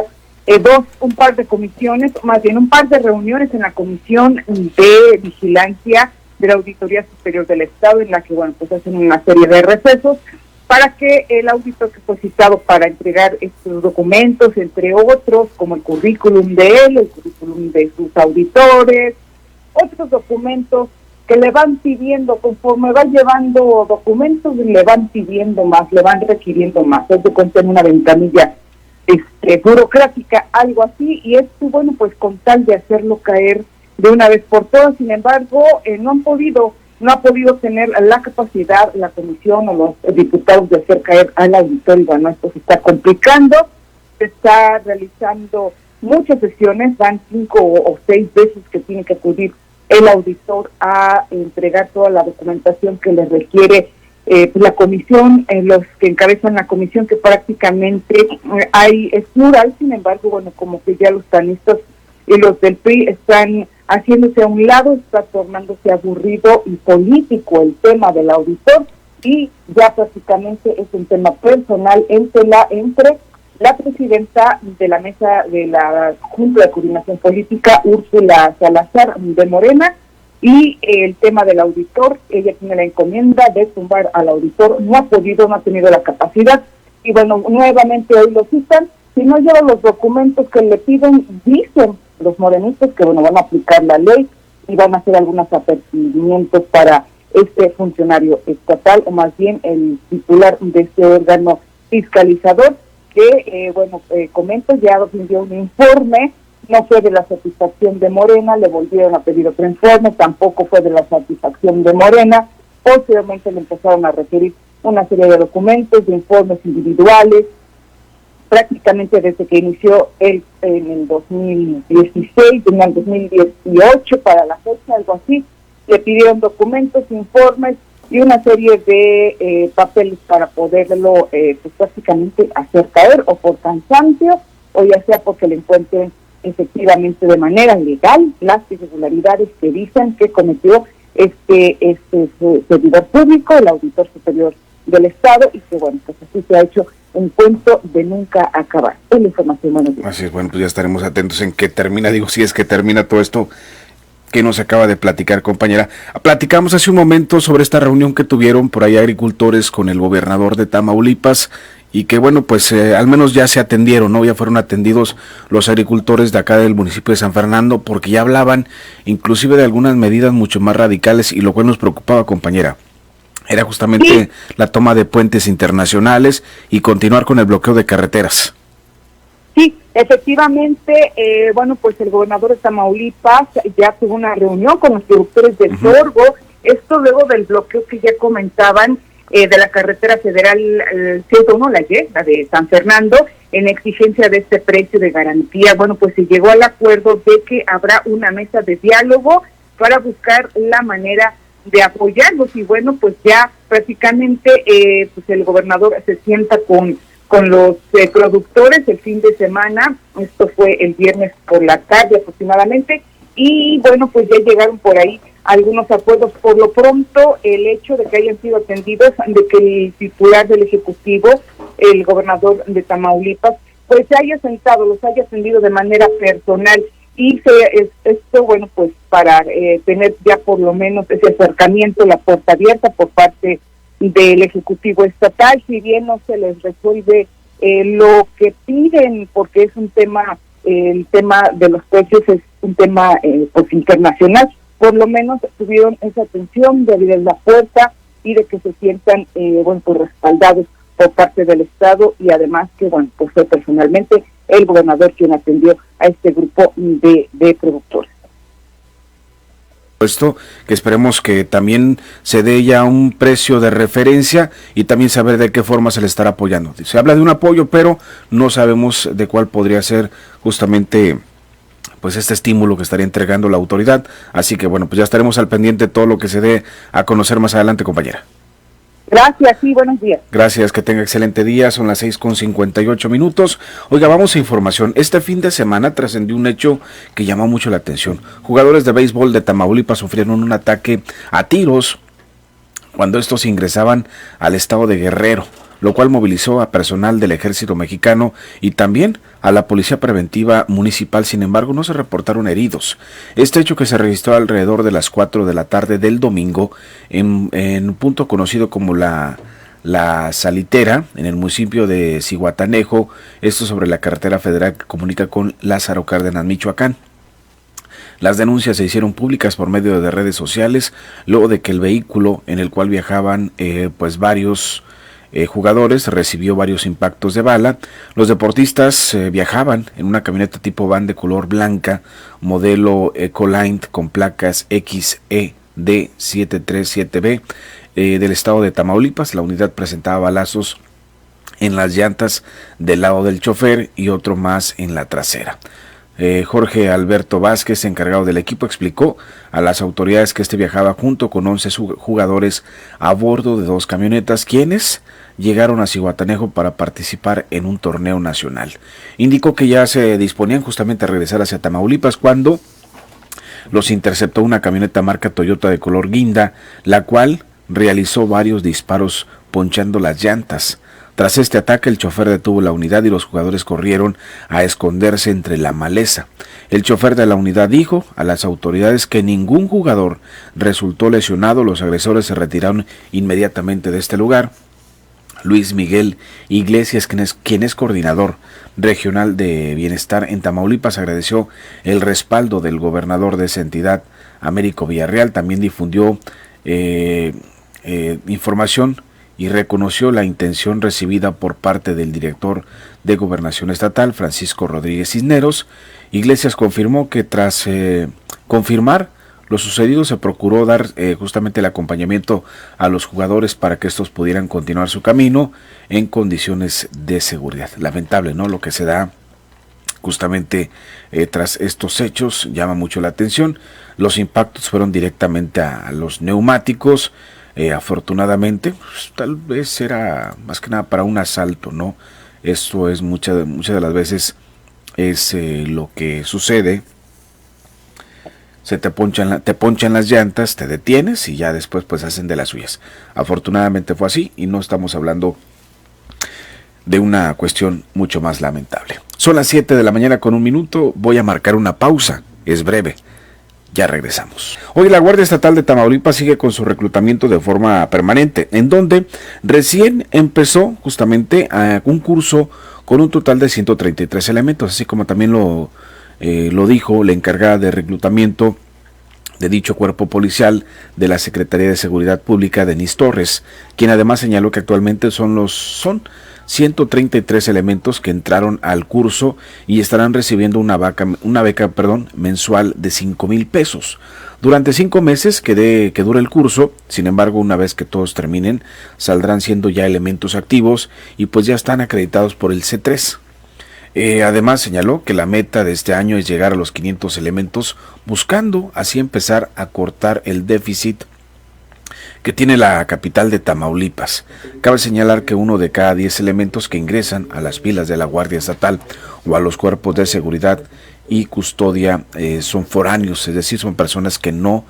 [SPEAKER 7] un par de comisiones, más bien un par de reuniones en la Comisión de Vigilancia de la Auditoría Superior del Estado, en la que, bueno, pues hacen una serie de recesos para que el auditor que fue citado para entregar estos documentos, entre otros, como el currículum de él, el currículum de sus auditores, otros documentos que le van pidiendo, conforme va llevando documentos, le van pidiendo más, le van requiriendo más. Es de cuenta en una ventanilla burocrática, algo así, y esto, bueno, pues con tal de hacerlo caer de una vez por todas. Sin embargo, no ha podido tener la capacidad, la comisión o los diputados de hacer caer al auditor, y bueno, esto se está complicando, se está realizando muchas sesiones, van 5 o 6 veces que tiene que acudir el auditor a entregar toda la documentación que le requiere la comisión, los que encabezan la comisión, que prácticamente es plural. Sin embargo, bueno, como que ya los panistas y los del PRI están haciéndose a un lado, está tornándose aburrido y político el tema del auditor, y ya prácticamente es un tema personal entre la presidenta de la mesa de la Junta de Coordinación Política, Úrsula Salazar, de Morena, y el tema del auditor. Ella tiene la encomienda de tumbar al auditor, no ha tenido la capacidad, y bueno, nuevamente hoy lo citan. Si no lleva los documentos que le piden, dicen los morenistas que, bueno, van a aplicar la ley y van a hacer algunos apercibimientos para este funcionario estatal, o más bien el titular de este órgano fiscalizador, que, comento, ya envió un informe, no fue de la satisfacción de Morena, le volvieron a pedir otro informe, tampoco fue de la satisfacción de Morena. Posteriormente le empezaron a requerir una serie de documentos, de informes individuales, prácticamente desde que inició en el 2016, en el 2018, para la fecha, algo así, le pidieron documentos, informes y una serie de papeles para poderlo pues prácticamente hacer caer, o por cansancio, o ya sea porque le encuentren efectivamente de manera legal las irregularidades que dicen que cometió este servidor público, el auditor superior del Estado, y que, bueno, pues así se ha hecho un cuento de nunca acabar. Es la información, buenos días.
[SPEAKER 1] Así es, bueno, pues ya estaremos atentos en qué termina, si es que termina todo esto que nos acaba de platicar, compañera. Platicamos hace un momento sobre esta reunión que tuvieron por ahí agricultores con el gobernador de Tamaulipas, y que, bueno, pues al menos ya se atendieron, ¿no? Ya fueron atendidos los agricultores de acá del municipio de San Fernando, porque ya hablaban inclusive de algunas medidas mucho más radicales, y lo cual nos preocupaba, compañera. Era justamente la toma de puentes internacionales y continuar con el bloqueo de carreteras.
[SPEAKER 7] Sí, efectivamente, pues el gobernador de Tamaulipas ya tuvo una reunión con los productores de sorgo, esto luego del bloqueo que ya comentaban de la carretera federal 101, la de San Fernando, en exigencia de este precio de garantía. Bueno, pues se llegó al acuerdo de que habrá una mesa de diálogo para buscar la manera de apoyarlos, y bueno, pues ya prácticamente pues el gobernador se sienta con los productores el fin de semana. Esto fue el viernes por la tarde aproximadamente, y bueno, pues ya llegaron por ahí algunos acuerdos. Por lo pronto, el hecho de que hayan sido atendidos, de que el titular del Ejecutivo, el gobernador de Tamaulipas, pues se haya sentado, los haya atendido de manera personal, y esto, bueno, pues para tener ya por lo menos ese acercamiento, la puerta abierta por parte del Ejecutivo Estatal, si bien no se les resuelve lo que piden, porque es un tema, el tema de los precios es un tema pues internacional, por lo menos tuvieron esa atención de abrir la puerta y de que se sientan pues respaldados por parte del Estado, y además que, bueno, pues fue personalmente el gobernador quien atendió a este grupo de productores.
[SPEAKER 1] Esto, que esperemos que también se dé ya un precio de referencia, y también saber de qué forma se le estará apoyando. Se habla de un apoyo, pero no sabemos de cuál podría ser justamente pues este estímulo que estaría entregando la autoridad. Así que, bueno, pues ya estaremos al pendiente de todo lo que se dé a conocer más adelante, compañera.
[SPEAKER 7] Gracias, sí, buenos días.
[SPEAKER 1] Gracias, que tenga excelente día, son las 6:58. Oiga, vamos a información. Este fin de semana trascendió un hecho que llamó mucho la atención. Jugadores de béisbol de Tamaulipas sufrieron un ataque a tiros cuando estos ingresaban al estado de Guerrero. lo cual movilizó a personal del Ejército Mexicano y también a la Policía Preventiva Municipal. Sin embargo, no se reportaron heridos. Este hecho, que se registró alrededor de las 4 de la tarde del domingo en un punto conocido como la Salitera, en el municipio de Zihuatanejo, esto sobre la carretera federal que comunica con Lázaro Cárdenas, Michoacán. Las denuncias se hicieron públicas por medio de redes sociales, luego de que el vehículo en el cual viajaban varios jugadores recibió varios impactos de bala. Los deportistas viajaban en una camioneta tipo van de color blanca, modelo Ecoline con placas XED737B, del estado de Tamaulipas. La unidad presentaba balazos en las llantas del lado del chofer y otro más en la trasera. Jorge Alberto Vázquez, encargado del equipo, explicó a las autoridades que viajaba junto con 11 jugadores a bordo de 2 camionetas, quienes llegaron a Zihuatanejo para participar en un torneo nacional. Indicó que ya se disponían justamente a regresar hacia Tamaulipas cuando los interceptó una camioneta marca Toyota de color guinda, la cual realizó varios disparos ponchando las llantas. Tras este ataque, el chofer detuvo la unidad y los jugadores corrieron a esconderse entre la maleza. El chofer de la unidad dijo a las autoridades que ningún jugador resultó lesionado. Los agresores se retiraron inmediatamente de este lugar. Luis Miguel Iglesias, quien es coordinador regional de bienestar en Tamaulipas, agradeció el respaldo del gobernador de esa entidad, Américo Villarreal. También difundió información y reconoció la intención recibida por parte del director de Gobernación Estatal, Francisco Rodríguez Cisneros. Iglesias confirmó que tras confirmar lo sucedido, se procuró dar justamente el acompañamiento a los jugadores para que estos pudieran continuar su camino en condiciones de seguridad. Lamentable, ¿no?, lo que se da justamente tras estos hechos. Llama mucho la atención. Los impactos fueron directamente a los neumáticos. Afortunadamente, pues, tal vez era más que nada para un asalto, ¿no? Esto es muchas de las veces es lo que sucede. Se te ponchan las llantas, te detienes y ya después pues hacen de las suyas. Afortunadamente fue así y no estamos hablando de una cuestión mucho más lamentable. Son las 7 de la mañana con 1 minuto. Voy a marcar una pausa. Es breve. Ya regresamos. Hoy la Guardia Estatal de Tamaulipas sigue con su reclutamiento de forma permanente, en donde recién empezó justamente un curso con un total de 133 elementos, así como también lo dijo la encargada de reclutamiento de dicho cuerpo policial de la Secretaría de Seguridad Pública, Denise Torres, quien además señaló que actualmente son 133 elementos que entraron al curso y estarán recibiendo una beca mensual de 5,000 pesos durante 5 meses que dura el curso. Sin embargo, una vez que todos terminen, saldrán siendo ya elementos activos y pues ya están acreditados por el C3. Además señaló que la meta de este año es llegar a los 500 elementos, buscando así empezar a cortar el déficit que tiene la capital de Tamaulipas. Cabe señalar que 1 de cada 10 elementos que ingresan a las filas de la Guardia Estatal o a los cuerpos de seguridad y custodia son foráneos, es decir, son personas que no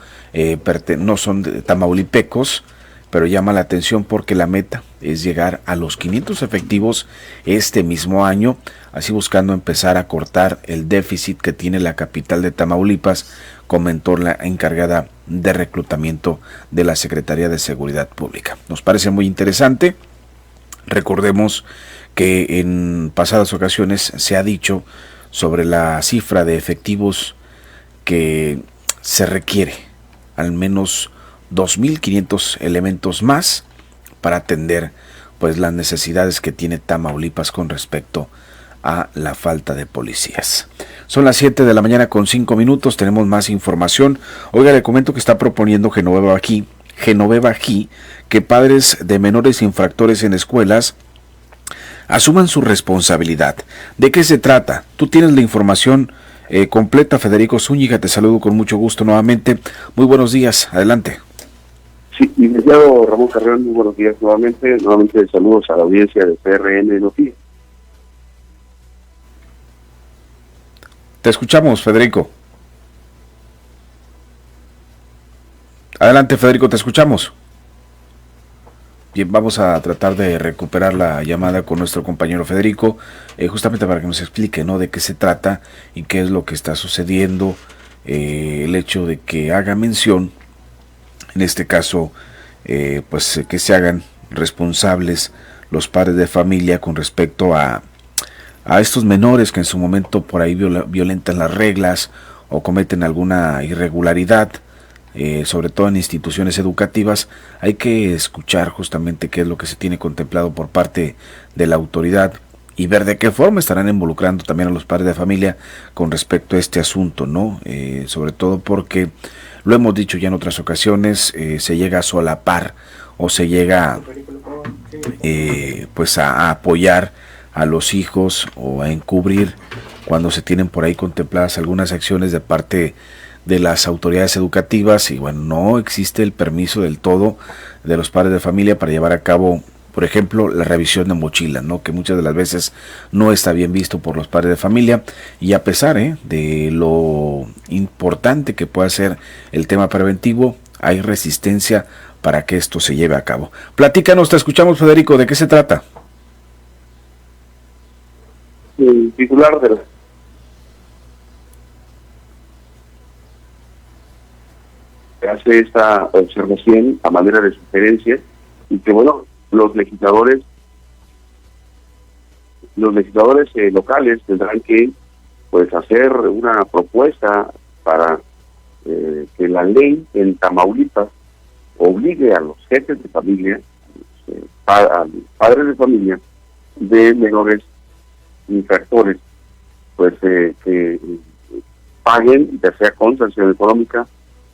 [SPEAKER 1] son tamaulipecos, pero llama la atención porque la meta es llegar a los 500 efectivos este mismo año, así buscando empezar a cortar el déficit que tiene la capital de Tamaulipas, comentó la encargada de reclutamiento de la Secretaría de Seguridad Pública. Nos parece muy interesante. Recordemos que en pasadas ocasiones se ha dicho sobre la cifra de efectivos que se requiere, al menos 2,500 elementos más para atender pues las necesidades que tiene Tamaulipas con respecto a la falta de policías. Son las 7 de la mañana con 5 minutos, tenemos más información. Oiga, le comento que está proponiendo Genoveva Gí que padres de menores infractores en escuelas asuman su responsabilidad. ¿De qué se trata? Tú tienes la información completa. Federico Zúñiga, te saludo con mucho gusto nuevamente. Muy buenos días, adelante.
[SPEAKER 2] Sí, licenciado Ramón Carreón, muy buenos días nuevamente. Nuevamente saludos a la audiencia de PRN Noticias.
[SPEAKER 1] Te escuchamos, Federico. Adelante, Federico, te escuchamos. Bien, vamos a tratar de recuperar la llamada con nuestro compañero Federico, justamente para que nos explique, ¿no?, de qué se trata y qué es lo que está sucediendo, el hecho de que haga mención, en este caso, pues que se hagan responsables los padres de familia con respecto a estos menores que en su momento por ahí violentan las reglas o cometen alguna irregularidad. Sobre todo en instituciones educativas. Hay que escuchar justamente qué es lo que se tiene contemplado por parte de la autoridad y ver de qué forma estarán involucrando también a los padres de familia con respecto a este asunto, ¿no? Sobre todo porque, lo hemos dicho ya en otras ocasiones, se llega a solapar o se llega pues a apoyar a los hijos o a encubrir cuando se tienen por ahí contempladas algunas acciones de parte de las autoridades educativas y bueno, no existe el permiso del todo de los padres de familia para llevar a cabo, por ejemplo, la revisión de mochilas, ¿no?, que muchas de las veces no está bien visto por los padres de familia, y a pesar de lo importante que pueda ser el tema preventivo, hay resistencia para que esto se lleve a cabo. Platícanos, te escuchamos, Federico, ¿de qué se trata?
[SPEAKER 2] El titular de hace esta observación a manera de sugerencia y que bueno, los legisladores locales tendrán que pues hacer una propuesta para que la ley en Tamaulipas obligue a los jefes de familia, a los padres de familia de menores infractores, pues que paguen, ya sea con sanción económica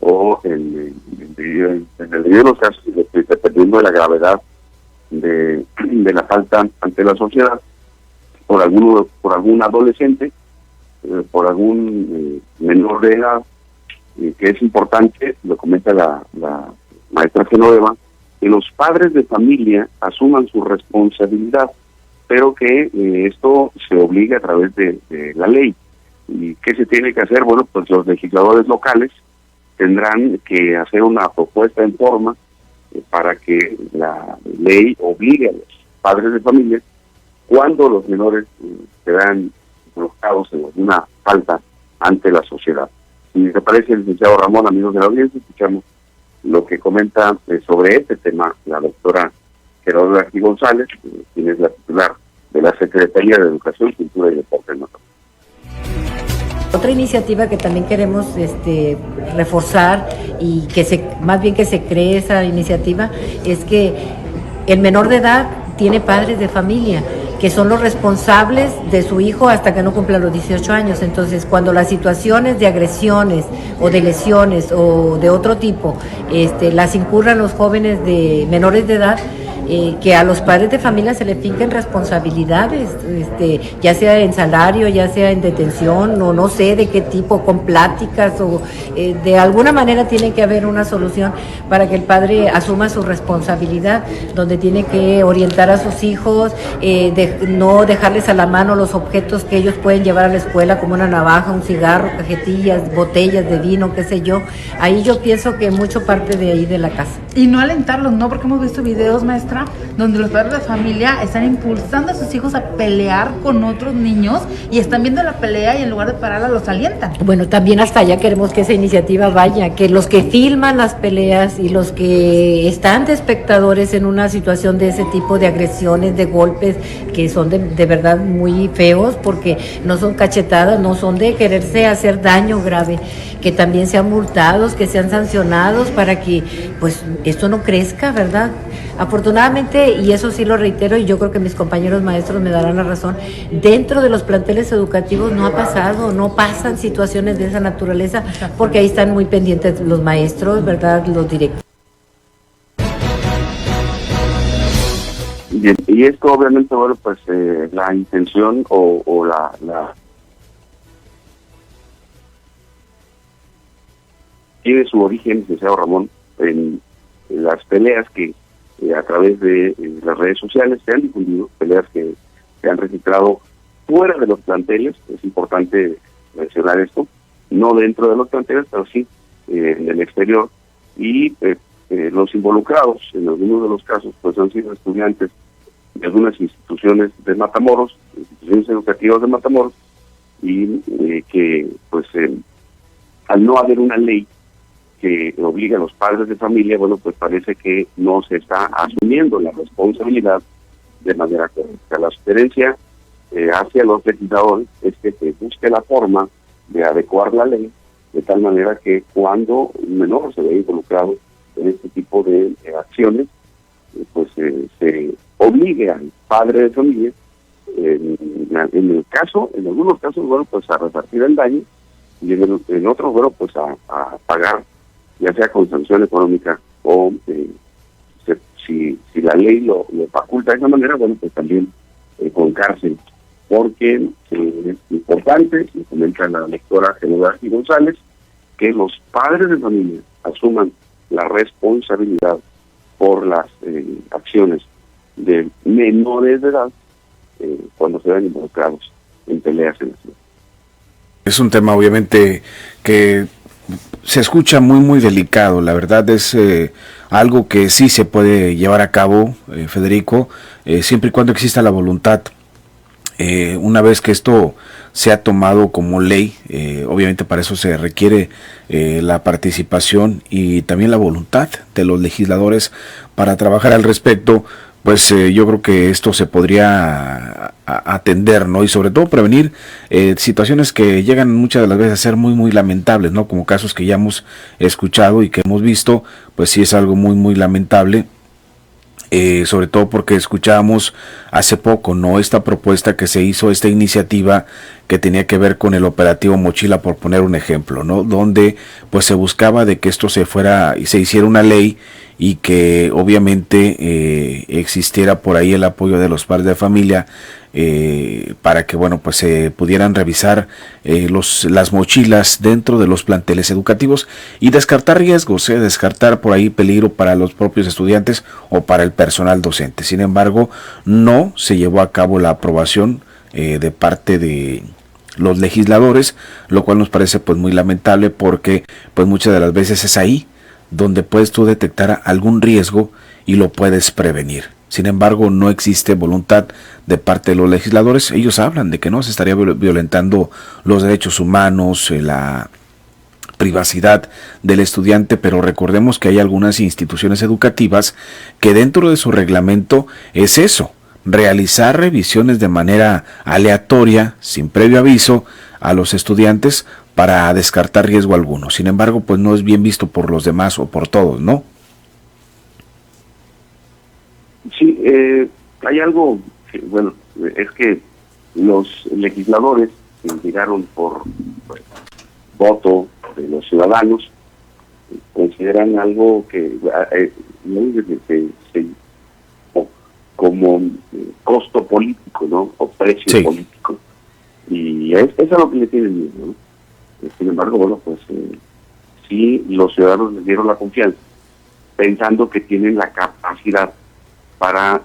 [SPEAKER 2] o en el debido de los casos, dependiendo de la gravedad de la falta ante la sociedad, por algún adolescente, por algún menor de edad, que es importante, lo comenta la maestra Genoveva, que los padres de familia asuman su responsabilidad, pero que esto se obliga a través de la ley. ¿Y qué se tiene que hacer? Bueno, pues los legisladores locales tendrán que hacer una propuesta en forma para que la ley obligue a los padres de familia, cuando los menores se vean involucrados en alguna falta ante la sociedad. Si te parece, licenciado Ramón, amigos de la audiencia, escuchamos lo que comenta sobre este tema la doctora Gerardo Aquí González, quien es la titular de la Secretaría de Educación, Cultura y Deporte.
[SPEAKER 8] Otra iniciativa que también queremos reforzar y más bien que se cree esa iniciativa es que el menor de edad tiene padres de familia que son los responsables de su hijo hasta que no cumpla los 18 años. Entonces, cuando las situaciones de agresiones o de lesiones o de otro tipo las incurran los jóvenes de menores de edad, que a los padres de familia se le finquen responsabilidades, ya sea en salario, ya sea en detención, o no sé de qué tipo, con pláticas, o de alguna manera tiene que haber una solución para que el padre asuma su responsabilidad, donde tiene que orientar a sus hijos, no dejarles a la mano los objetos que ellos pueden llevar a la escuela, como una navaja, un cigarro, cajetillas, botellas de vino, qué sé yo. Ahí yo pienso que mucho parte de ahí de la casa.
[SPEAKER 9] Y no alentarlos, ¿no? Porque hemos visto videos, maestra, donde los padres de familia están impulsando a sus hijos a pelear con otros niños y están viendo la pelea y en lugar de pararla los alientan.
[SPEAKER 8] Bueno, también hasta allá queremos que esa iniciativa vaya, que los que filman las peleas y los que están de espectadores en una situación de ese tipo de agresiones, de golpes, que son de verdad muy feos, porque no son cachetadas, no son de quererse hacer daño grave, que también sean multados, que sean sancionados para que pues esto no crezca, ¿verdad? Afortunadamente, y eso sí lo reitero, y yo creo que mis compañeros maestros me darán la razón, dentro de los planteles educativos no pasan situaciones de esa naturaleza, porque ahí están muy pendientes los maestros, ¿verdad?, los directivos.
[SPEAKER 2] Bien, y esto obviamente, bueno, pues la intención o la tiene su origen, licenciado Ramón, en las peleas que a través de las redes sociales se han difundido, peleas que se han registrado fuera de los planteles. Es importante mencionar esto, no dentro de los planteles, pero sí en el exterior, y los involucrados, en algunos de los casos, pues han sido estudiantes de algunas instituciones de Matamoros, instituciones educativas de Matamoros, y que pues al no haber una ley que obliga a los padres de familia, bueno, pues parece que no se está asumiendo la responsabilidad de manera correcta. La sugerencia hacia los legisladores es que se busque la forma de adecuar la ley de tal manera que cuando un menor se ve involucrado en este tipo de acciones, pues se obligue al padre de familia, en algunos casos, bueno, pues a repartir el daño, y en otros, bueno, pues a pagar, ya sea con sanción económica o si la ley lo faculta de esa manera, bueno, pues también con cárcel, porque es importante, y comenta la doctora Genoveva González, que los padres de familia asuman la responsabilidad por las acciones de menores de edad cuando se ven involucrados en peleas en la ciudad.
[SPEAKER 1] Es un tema obviamente que se escucha muy delicado. La verdad es algo que sí se puede llevar a cabo, Federico, siempre y cuando exista la voluntad. Una vez que esto sea tomado como ley, obviamente para eso se requiere la participación y también la voluntad de los legisladores para trabajar al respecto. Pues yo creo que esto se podría atender, ¿no? Y sobre todo prevenir situaciones que llegan muchas de las veces a ser muy lamentables, ¿no? Como casos que ya hemos escuchado y que hemos visto, pues sí es algo muy lamentable. Sobre todo porque escuchábamos hace poco, ¿no? Esta propuesta que se hizo, esta iniciativa que tenía que ver con el operativo Mochila, por poner un ejemplo, ¿no? Donde pues se buscaba de que esto se hiciera una ley y que obviamente existiera por ahí el apoyo de los padres de familia para que, bueno, pues se pudieran revisar las mochilas dentro de los planteles educativos y descartar riesgos, descartar por ahí peligro para los propios estudiantes o para el personal docente. Sin embargo, no se llevó a cabo la aprobación de parte de los legisladores, lo cual nos parece pues muy lamentable, porque pues muchas de las veces es ahí donde puedes tú detectar algún riesgo y lo puedes prevenir. Sin embargo, no existe voluntad de parte de los legisladores. Ellos hablan de que no se estaría violentando los derechos humanos, la privacidad del estudiante, pero recordemos que hay algunas instituciones educativas que dentro de su reglamento es eso, realizar revisiones de manera aleatoria, sin previo aviso a los estudiantes para descartar riesgo alguno. Sin embargo, pues no es bien visto por los demás o por todos, ¿no?
[SPEAKER 2] Sí, hay algo que, bueno, es que los legisladores que llegaron por voto de los ciudadanos consideran algo que como costo político, ¿no? O precio político. Y eso es a lo que le tienen miedo, ¿no? Sin embargo, bueno, pues sí, los ciudadanos les dieron la confianza, pensando que tienen la capacidad para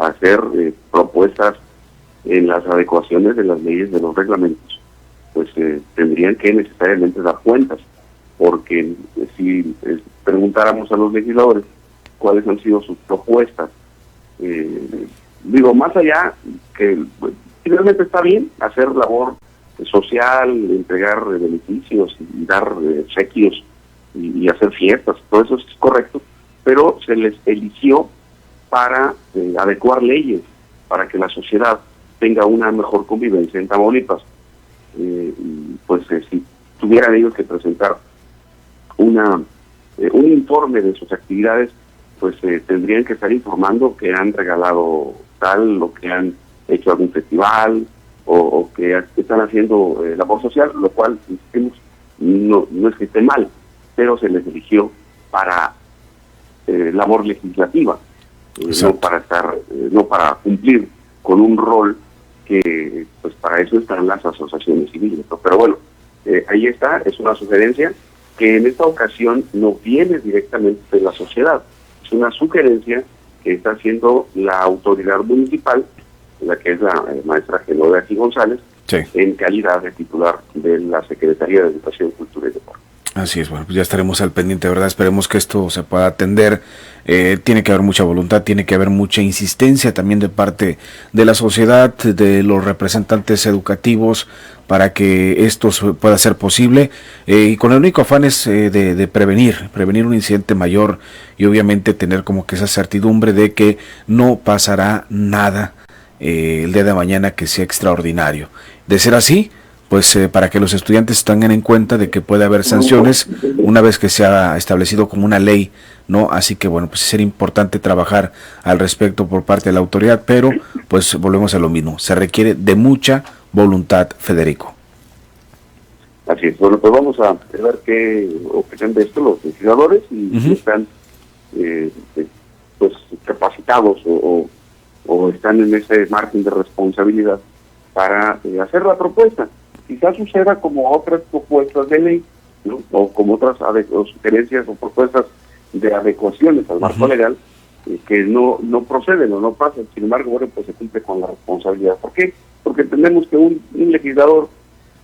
[SPEAKER 2] hacer propuestas en las adecuaciones de las leyes, de los reglamentos. Pues tendrían que necesariamente dar cuentas, porque si preguntáramos a los legisladores cuáles han sido sus propuestas, más allá que finalmente está bien hacer labor social, entregar beneficios y dar obsequios y hacer fiestas, todo eso es correcto, pero se les eligió para adecuar leyes, para que la sociedad tenga una mejor convivencia en Tamaulipas. Si tuvieran ellos que presentar un informe de sus actividades, pues tendrían que estar informando que han regalado tal, o que han hecho algún festival, o que están haciendo labor social, lo cual, insistimos, no es que esté mal, pero se les eligió para labor legislativa, no para cumplir con un rol que pues para eso están las asociaciones civiles, ¿no? Pero bueno, ahí está, es una sugerencia que en esta ocasión no viene directamente de la sociedad, es una sugerencia que está haciendo la autoridad municipal, la que es la maestra Genoveva González, en calidad de titular de la Secretaría de Educación, Cultura y Deporte.
[SPEAKER 1] Así es, bueno, pues ya estaremos al pendiente, ¿verdad? Esperemos que esto se pueda atender. Tiene que haber mucha voluntad, tiene que haber mucha insistencia también de parte de la sociedad, de los representantes educativos, para que esto pueda ser posible. Y con el único afán es de prevenir un incidente mayor y obviamente tener como que esa certidumbre de que no pasará nada el día de mañana que sea extraordinario. De ser así, pues para que los estudiantes tengan en cuenta de que puede haber sanciones una vez que se ha establecido como una ley, ¿no? Así que bueno, pues sería importante trabajar al respecto por parte de la autoridad, pero pues volvemos a lo mismo, se requiere de mucha voluntad, Federico.
[SPEAKER 2] Así es, bueno, pues vamos a ver qué opinan de esto los legisladores y si están pues capacitados o están en ese margen de responsabilidad para hacer la propuesta. Quizás suceda como otras propuestas de ley, ¿no? O como otras sugerencias o propuestas de adecuaciones al marco legal que no proceden o no pasan. Sin embargo, bueno, pues se cumple con la responsabilidad. ¿Por qué? Porque entendemos que un legislador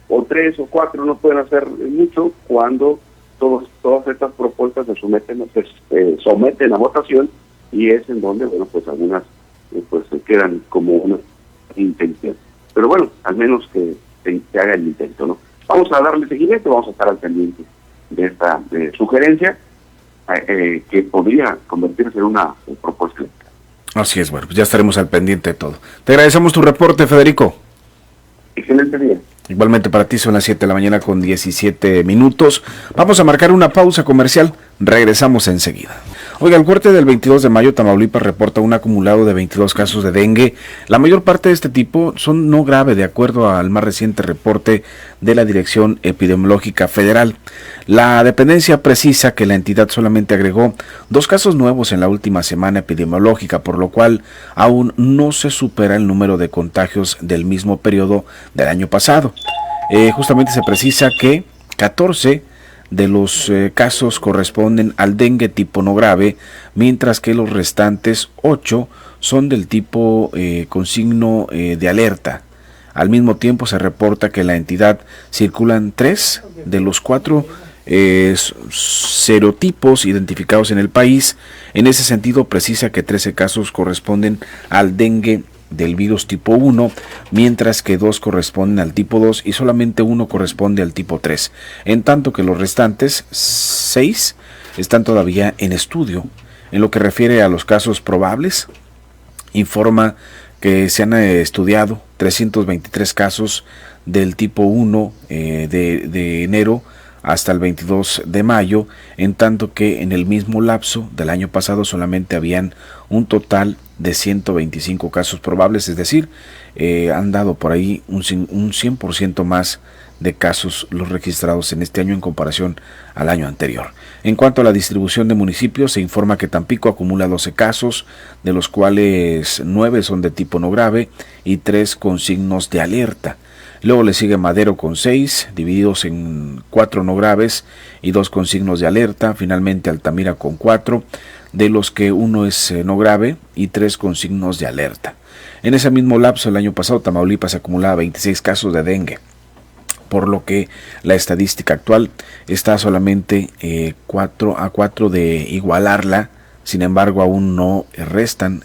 [SPEAKER 2] o 3 o 4 no pueden hacer mucho cuando todas estas propuestas se someten a votación, y es en donde, bueno, pues algunas pues se quedan como una intención. Pero bueno, al menos que se haga el intento, ¿no? Vamos a darle seguimiento, vamos a estar al pendiente de esta sugerencia que podría convertirse en una propuesta.
[SPEAKER 1] Así es, bueno, pues ya estaremos al pendiente de todo. Te agradecemos tu reporte, Federico.
[SPEAKER 2] Excelente día.
[SPEAKER 1] Igualmente para ti, son las 7 de la mañana con 17 minutos. Vamos a marcar una pausa comercial, regresamos enseguida. Oiga, el corte del 22 de mayo, Tamaulipas reporta un acumulado de 22 casos de dengue. La mayor parte de este tipo son no grave, de acuerdo al más reciente reporte de la Dirección Epidemiológica Federal. La dependencia precisa que la entidad solamente agregó 2 casos nuevos en la última semana epidemiológica, por lo cual aún no se supera el número de contagios del mismo periodo del año pasado. Justamente se precisa que 14 de los casos corresponden al dengue tipo no grave, mientras que los restantes 8 son del tipo con signo de alerta. Al mismo tiempo se reporta que en la entidad circulan 3 de los 4 serotipos identificados en el país. En ese sentido precisa que 13 casos corresponden al dengue del virus tipo 1, mientras que 2 corresponden al tipo 2 y solamente 1 corresponde al tipo 3, en tanto que los restantes 6 están todavía en estudio. En lo que refiere a los casos probables, informa que se han estudiado 323 casos del tipo 1 de enero hasta el 22 de mayo, en tanto que en el mismo lapso del año pasado solamente habían un total de 125 casos probables, es decir, han dado por ahí un 100% más de casos los registrados en este año en comparación al año anterior. En cuanto a la distribución de municipios, se informa que Tampico acumula 12 casos, de los cuales 9 son de tipo no grave y 3 con signos de alerta. Luego le sigue Madero con 6, divididos en 4 no graves y 2 con signos de alerta. Finalmente Altamira con 4, de los que 1 es no grave y 3 con signos de alerta. En ese mismo lapso, el año pasado, Tamaulipas acumulaba 26 casos de dengue, por lo que la estadística actual está solamente 4 de igualarla. Sin embargo, aún no restan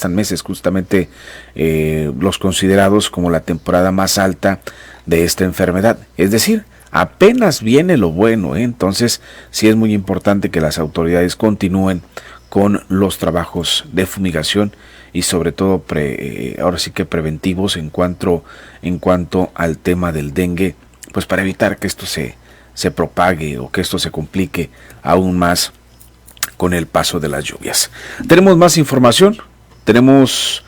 [SPEAKER 1] meses justamente los considerados como la temporada más alta de esta enfermedad. Es decir, apenas viene lo bueno, ¿eh? Entonces, sí es muy importante que las autoridades continúen con los trabajos de fumigación y sobre todo ahora sí que preventivos en cuanto al tema del dengue, pues para evitar que esto se propague o que esto se complique aún más con el paso de las lluvias. Tenemos más información, tenemos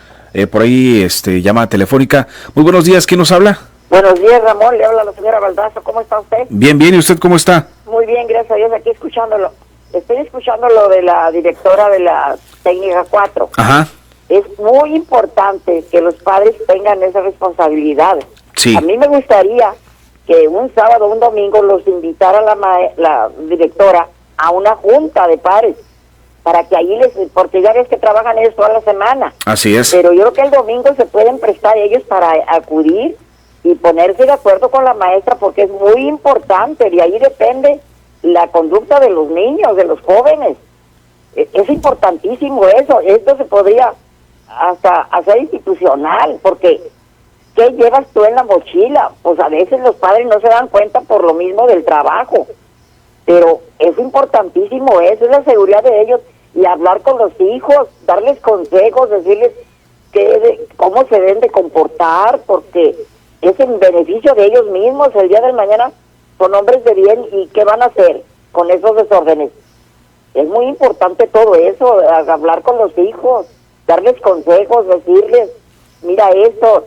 [SPEAKER 1] por ahí llamada telefónica. Muy buenos días, ¿quién nos habla?
[SPEAKER 10] Buenos días, Ramón, le habla la señora Baldazo, ¿cómo está usted?
[SPEAKER 1] Bien, ¿y usted cómo está?
[SPEAKER 10] Muy bien, gracias a Dios, aquí escuchándolo. Estoy escuchando lo de la directora de la técnica 4.
[SPEAKER 1] Ajá.
[SPEAKER 10] Es muy importante que los padres tengan esa responsabilidad.
[SPEAKER 1] Sí.
[SPEAKER 10] A mí me gustaría que un sábado o un domingo los invitara la directora a una junta de padres, para que allí porque ya ves que trabajan ellos toda la semana.
[SPEAKER 1] Así es.
[SPEAKER 10] Pero yo creo que el domingo se pueden prestar ellos para acudir y ponerse de acuerdo con la maestra, porque es muy importante, de ahí depende la conducta de los niños, de los jóvenes. Es importantísimo eso. Esto se podría hasta hacer institucional, porque ¿qué llevas tú en la mochila? Pues a veces los padres no se dan cuenta por lo mismo del trabajo, pero es importantísimo eso, es la seguridad de ellos, y hablar con los hijos, darles consejos, decirles cómo se deben de comportar, porque es en beneficio de ellos mismos. El día de mañana son hombres de bien, y ¿qué van a hacer con esos desórdenes? Es muy importante todo eso, hablar con los hijos, darles consejos, decirles, mira, esto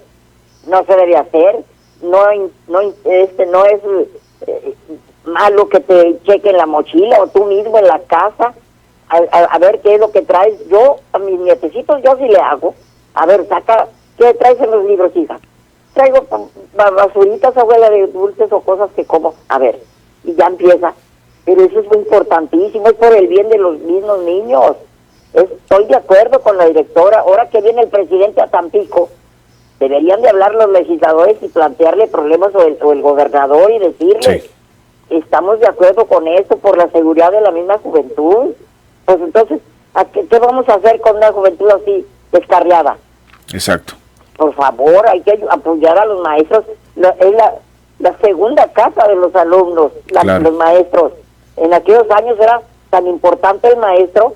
[SPEAKER 10] no se debe hacer, no es malo que te chequen la mochila, o tú mismo en la casa, a ver qué es lo que traes. Yo, a mis nietecitos, yo sí le hago, a ver, saca, ¿qué traes en los libros, hija? Traigo basuritas, abuela, de dulces o cosas que como, a ver, y ya empieza. Pero eso es muy importantísimo, es por el bien de los mismos niños. Estoy de acuerdo con la directora. Ahora que viene el presidente a Tampico, deberían de hablar los legisladores y plantearle problemas, o el gobernador, y decirle, sí, estamos de acuerdo con esto por la seguridad de la misma juventud. Pues entonces, ¿qué vamos a hacer con una juventud así descarriada?
[SPEAKER 1] Exacto.
[SPEAKER 10] Por favor, hay que apoyar a los maestros. Es la segunda casa de los alumnos, claro, los maestros. En aquellos años era tan importante el maestro,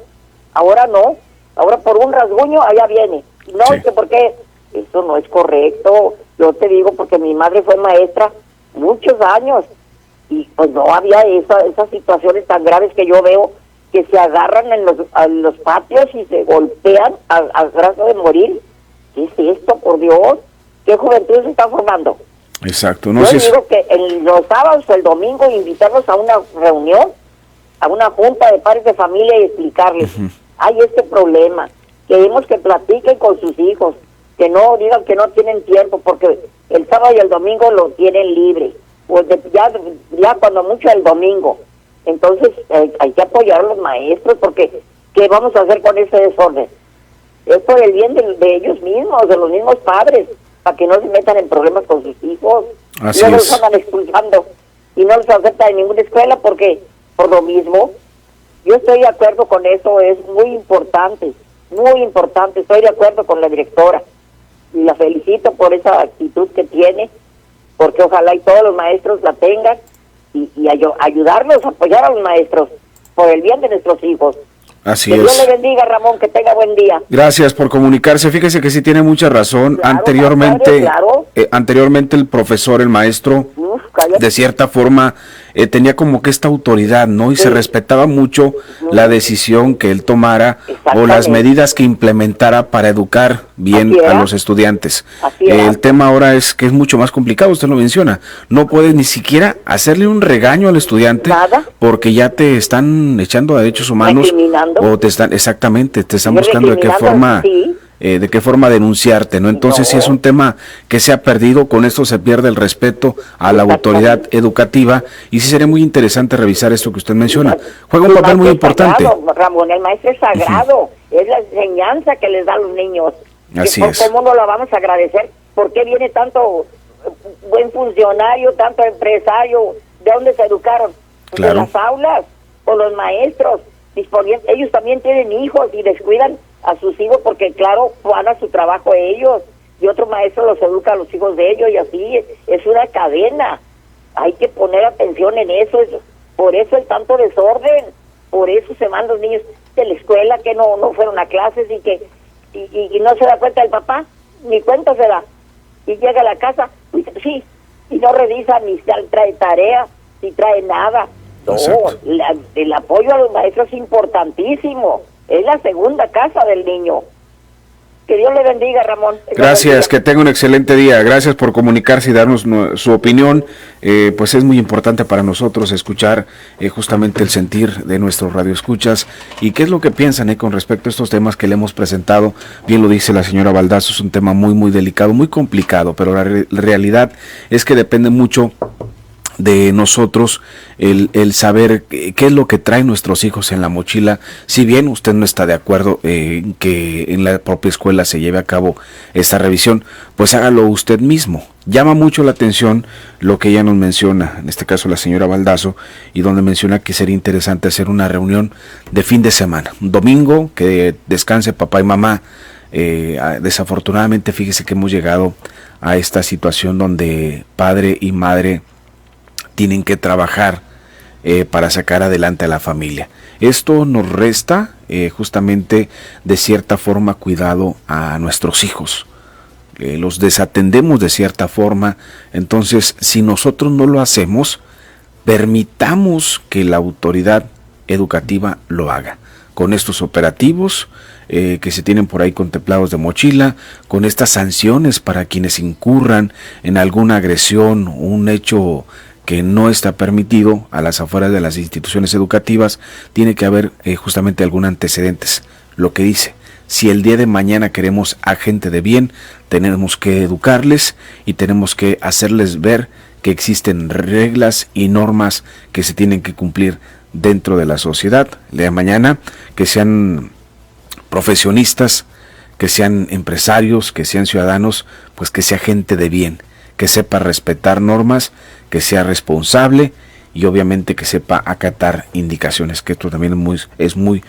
[SPEAKER 10] ahora no. Ahora por un rasguño allá viene. No, sí, es que porque eso no es correcto. Yo te digo, porque mi madre fue maestra muchos años, y pues no había esas situaciones tan graves que yo veo, que se agarran en los patios y se golpean al grado de morir. ¿Qué es esto, por Dios? ¿Qué juventud se está formando?
[SPEAKER 1] Exacto.
[SPEAKER 10] No, yo digo que los sábados o el domingo invitarlos a una reunión, a una junta de padres de familia, y explicarles, hay este problema, queremos que platiquen con sus hijos, que no digan que no tienen tiempo, porque el sábado y el domingo lo tienen libre, pues ya cuando mucho el domingo. Entonces hay que apoyar a los maestros, porque ¿qué vamos a hacer con ese desorden? Es por el bien de ellos mismos, de los mismos padres, para que no se metan en problemas con sus hijos.
[SPEAKER 1] Así
[SPEAKER 10] luego
[SPEAKER 1] es.
[SPEAKER 10] Los andan expulsando y no los aceptan en ninguna escuela, porque por lo mismo. Yo estoy de acuerdo con eso, es muy importante, estoy de acuerdo con la directora, y la felicito por esa actitud que tiene, porque ojalá y todos los maestros la tengan, y ayudarlos, apoyar a los maestros, por el bien de nuestros hijos.
[SPEAKER 1] Así
[SPEAKER 10] que
[SPEAKER 1] es.
[SPEAKER 10] Dios le bendiga, Ramón, que tenga buen día.
[SPEAKER 1] Gracias por comunicarse. Fíjese que sí tiene mucha razón.
[SPEAKER 10] Claro,
[SPEAKER 1] anteriormente el profesor, el maestro, de cierta forma tenía como que esta autoridad, ¿no? Y sí, se respetaba mucho la decisión que él tomara o las medidas que implementara para educar bien a los estudiantes. El tema ahora es que es mucho más complicado, usted lo menciona. No puedes ni siquiera hacerle un regaño al estudiante. ¿Nada? Porque ya te están echando a derechos humanos o te están buscando de qué forma denunciarte, ¿no? Entonces sí es un tema que se ha perdido, con esto se pierde el respeto a la autoridad educativa, y sí sería muy interesante revisar esto que usted menciona. Juega un papel muy importante.
[SPEAKER 10] Sagrado, Ramón, el maestro es sagrado, es la enseñanza que les da a los niños.
[SPEAKER 1] Así es.
[SPEAKER 10] ¿Cómo no la vamos a agradecer? ¿Por qué viene tanto buen funcionario, tanto empresario? ¿De dónde se educaron? Pues de las aulas, o los maestros. Ellos también tienen hijos y descuidan a sus hijos, porque claro, van a su trabajo ellos, y otro maestro los educa a los hijos de ellos, y así es una cadena. Hay que poner atención en eso, por eso hay tanto desorden, por eso se van los niños de la escuela que no fueron a clases, y no se da cuenta el papá, ni cuenta se da, y llega a la casa, y no revisa ni trae tarea, ni trae nada. No, el apoyo a los maestros es importantísimo. Es la segunda casa del niño. Que Dios le bendiga, Ramón.
[SPEAKER 1] Gracias, que tenga un excelente día. Gracias por comunicarse y darnos su opinión. Pues es muy importante para nosotros escuchar justamente el sentir de nuestros radioescuchas y qué es lo que piensan con respecto a estos temas que le hemos presentado. Bien lo dice la señora Baldazo, es un tema muy, muy delicado, muy complicado, pero la realidad es que depende mucho de nosotros el saber qué es lo que traen nuestros hijos en la mochila. Si bien usted no está de acuerdo en que en la propia escuela se lleve a cabo esta revisión, pues hágalo usted mismo. Llama mucho la atención lo que ella nos menciona, en este caso la señora Baldazo, y donde menciona que sería interesante hacer una reunión de fin de semana, un domingo, que descanse papá y mamá. Desafortunadamente, fíjese que hemos llegado a esta situación donde padre y madre tienen que trabajar para sacar adelante a la familia. Esto nos resta justamente de cierta forma cuidado a nuestros hijos. Los desatendemos de cierta forma. Entonces, si nosotros no lo hacemos, permitamos que la autoridad educativa lo haga. Con estos operativos que se tienen por ahí contemplados de mochila, con estas sanciones para quienes incurran en alguna agresión, un hecho que no está permitido a las afueras de las instituciones educativas, tiene que haber justamente algún antecedentes. Lo que dice, si el día de mañana queremos a gente de bien, tenemos que educarles y tenemos que hacerles ver que existen reglas y normas que se tienen que cumplir dentro de la sociedad. El día de mañana que sean profesionistas, que sean empresarios, que sean ciudadanos, pues que sea gente de bien, que sepa respetar normas, que sea responsable y obviamente que sepa acatar indicaciones, que esto también es muy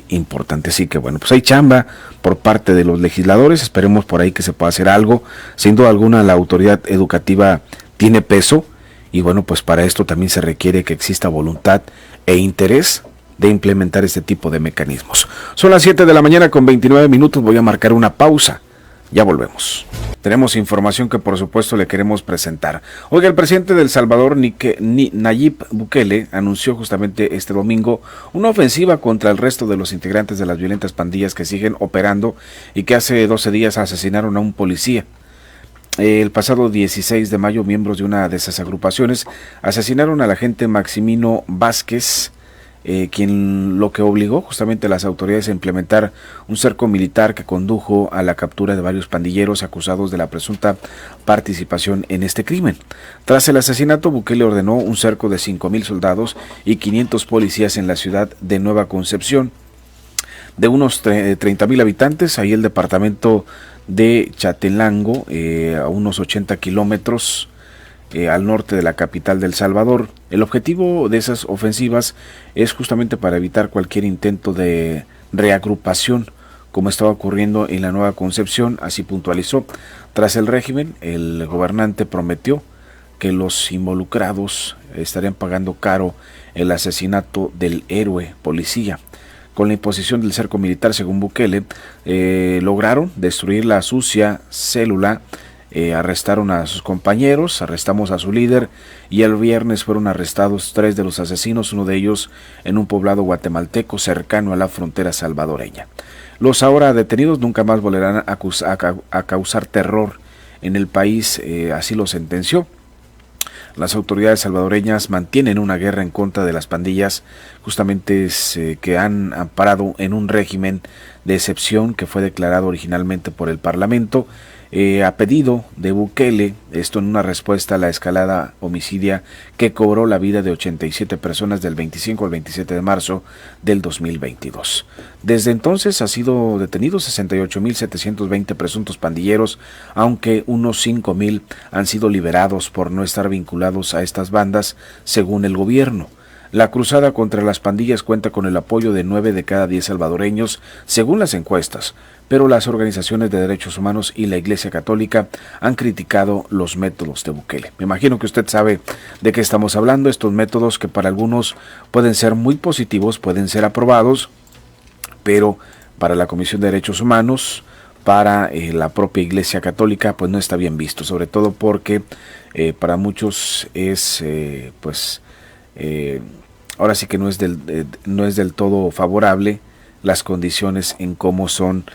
[SPEAKER 1] importante. Así que bueno, pues hay chamba por parte de los legisladores, esperemos por ahí que se pueda hacer algo. Sin duda alguna la autoridad educativa tiene peso y bueno, pues para esto también se requiere que exista voluntad e interés de implementar este tipo de mecanismos. Son las 7 de la mañana con 29 minutos, voy a marcar una pausa, ya volvemos. Tenemos información que por supuesto le queremos presentar. Oiga, el presidente de El Salvador, Nayib Bukele, anunció justamente este domingo una ofensiva contra el resto de los integrantes de las violentas pandillas que siguen operando y que hace 12 días asesinaron a un policía. El pasado 16 de mayo, miembros de una de esas agrupaciones asesinaron al agente Maximino Vázquez, quien lo que obligó justamente a las autoridades a implementar un cerco militar que condujo a la captura de varios pandilleros acusados de la presunta participación en este crimen. Tras el asesinato, Bukele ordenó un cerco de 5,000 soldados y 500 policías en la ciudad de Nueva Concepción, de unos 30,000 habitantes. Ahí el departamento de Chatelango, a unos 80 kilómetros al norte de la capital de El Salvador. El objetivo de esas ofensivas es justamente para evitar cualquier intento de reagrupación, como estaba ocurriendo en la Nueva Concepción, así puntualizó. Tras el régimen, el gobernante prometió que los involucrados estarían pagando caro el asesinato del héroe policía. Con la imposición del cerco militar, según Bukele, lograron destruir la sucia célula. Arrestaron a sus compañeros, arrestamos a su líder y el viernes fueron arrestados 3 de los asesinos, uno de ellos en un poblado guatemalteco cercano a la frontera salvadoreña. Los ahora detenidos nunca más volverán a causar terror en el país, así lo sentenció. Las autoridades salvadoreñas mantienen una guerra en contra de las pandillas, justamente que han amparado en un régimen de excepción que fue declarado originalmente por el Parlamento, a pedido de Bukele, esto en una respuesta a la escalada homicidia que cobró la vida de 87 personas del 25 al 27 de marzo del 2022. Desde entonces ha sido detenidos 68,720 presuntos pandilleros, aunque unos 5,000 han sido liberados por no estar vinculados a estas bandas, según el gobierno. La cruzada contra las pandillas cuenta con el apoyo de 9 de cada 10 salvadoreños, según las encuestas, pero las organizaciones de derechos humanos y la Iglesia Católica han criticado los métodos de Bukele. Me imagino que usted sabe de qué estamos hablando, estos métodos que para algunos pueden ser muy positivos, pueden ser aprobados, pero para la Comisión de Derechos Humanos, para la propia Iglesia Católica, pues no está bien visto, sobre todo porque para muchos es, ahora sí que no es del todo favorable las condiciones en cómo son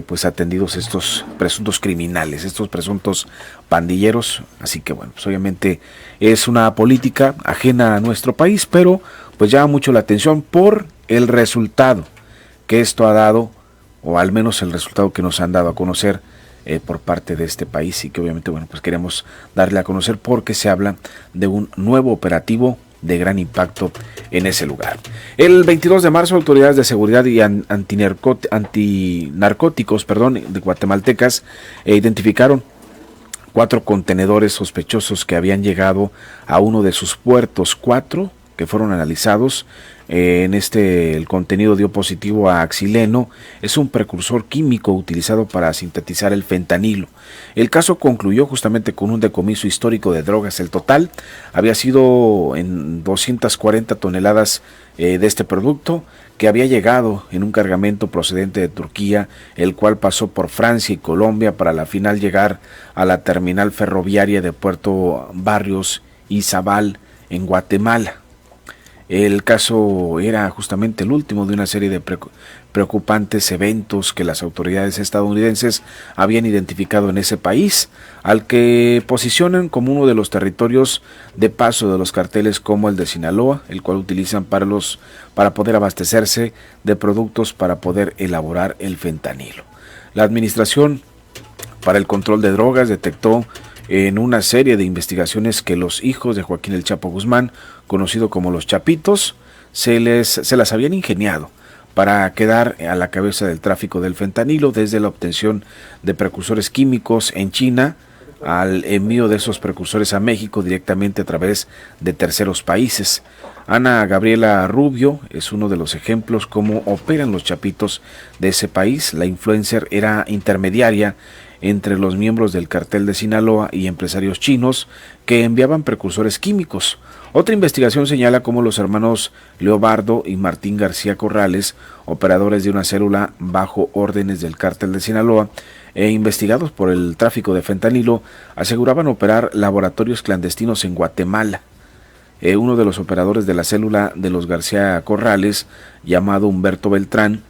[SPEAKER 1] pues atendidos estos presuntos criminales, estos presuntos pandilleros. Así que bueno, pues obviamente es una política ajena a nuestro país, pero pues llama mucho la atención por el resultado que esto ha dado, o al menos el resultado que nos han dado a conocer por parte de este país y que obviamente, bueno, pues queremos darle a conocer porque se habla de un nuevo operativo de gran impacto en ese lugar. El 22 de marzo, autoridades de seguridad y antinarcóticos, de guatemaltecas identificaron 4 contenedores sospechosos que habían llegado a uno de sus puertos, 4 que fueron analizados. El contenido dio positivo a xileno, es un precursor químico utilizado para sintetizar el fentanilo. El caso concluyó justamente con un decomiso histórico de drogas. El total había sido en 240 toneladas de este producto que había llegado en un cargamento procedente de Turquía, el cual pasó por Francia y Colombia para al final llegar a la terminal ferroviaria de Puerto Barrios y Zabal en Guatemala. El caso era justamente el último de una serie de preocupantes eventos que las autoridades estadounidenses habían identificado en ese país, al que posicionan como uno de los territorios de paso de los carteles como el de Sinaloa, el cual utilizan para poder abastecerse de productos para poder elaborar el fentanilo. La Administración para el Control de Drogas detectó en una serie de investigaciones que los hijos de Joaquín El Chapo Guzmán, conocido como los Chapitos, se las habían ingeniado para quedar a la cabeza del tráfico del fentanilo, desde la obtención de precursores químicos en China al envío de esos precursores a México directamente a través de terceros países. Ana Gabriela Rubio es uno de los ejemplos cómo operan los Chapitos de ese país. La influencer era intermediaria entre los miembros del cartel de Sinaloa y empresarios chinos que enviaban precursores químicos. Otra investigación señala cómo los hermanos Leobardo y Martín García Corrales, operadores de una célula bajo órdenes del cártel de Sinaloa e investigados por el tráfico de fentanilo, aseguraban operar laboratorios clandestinos en Guatemala. Uno de los operadores de la célula de los García Corrales, llamado Humberto Beltrán,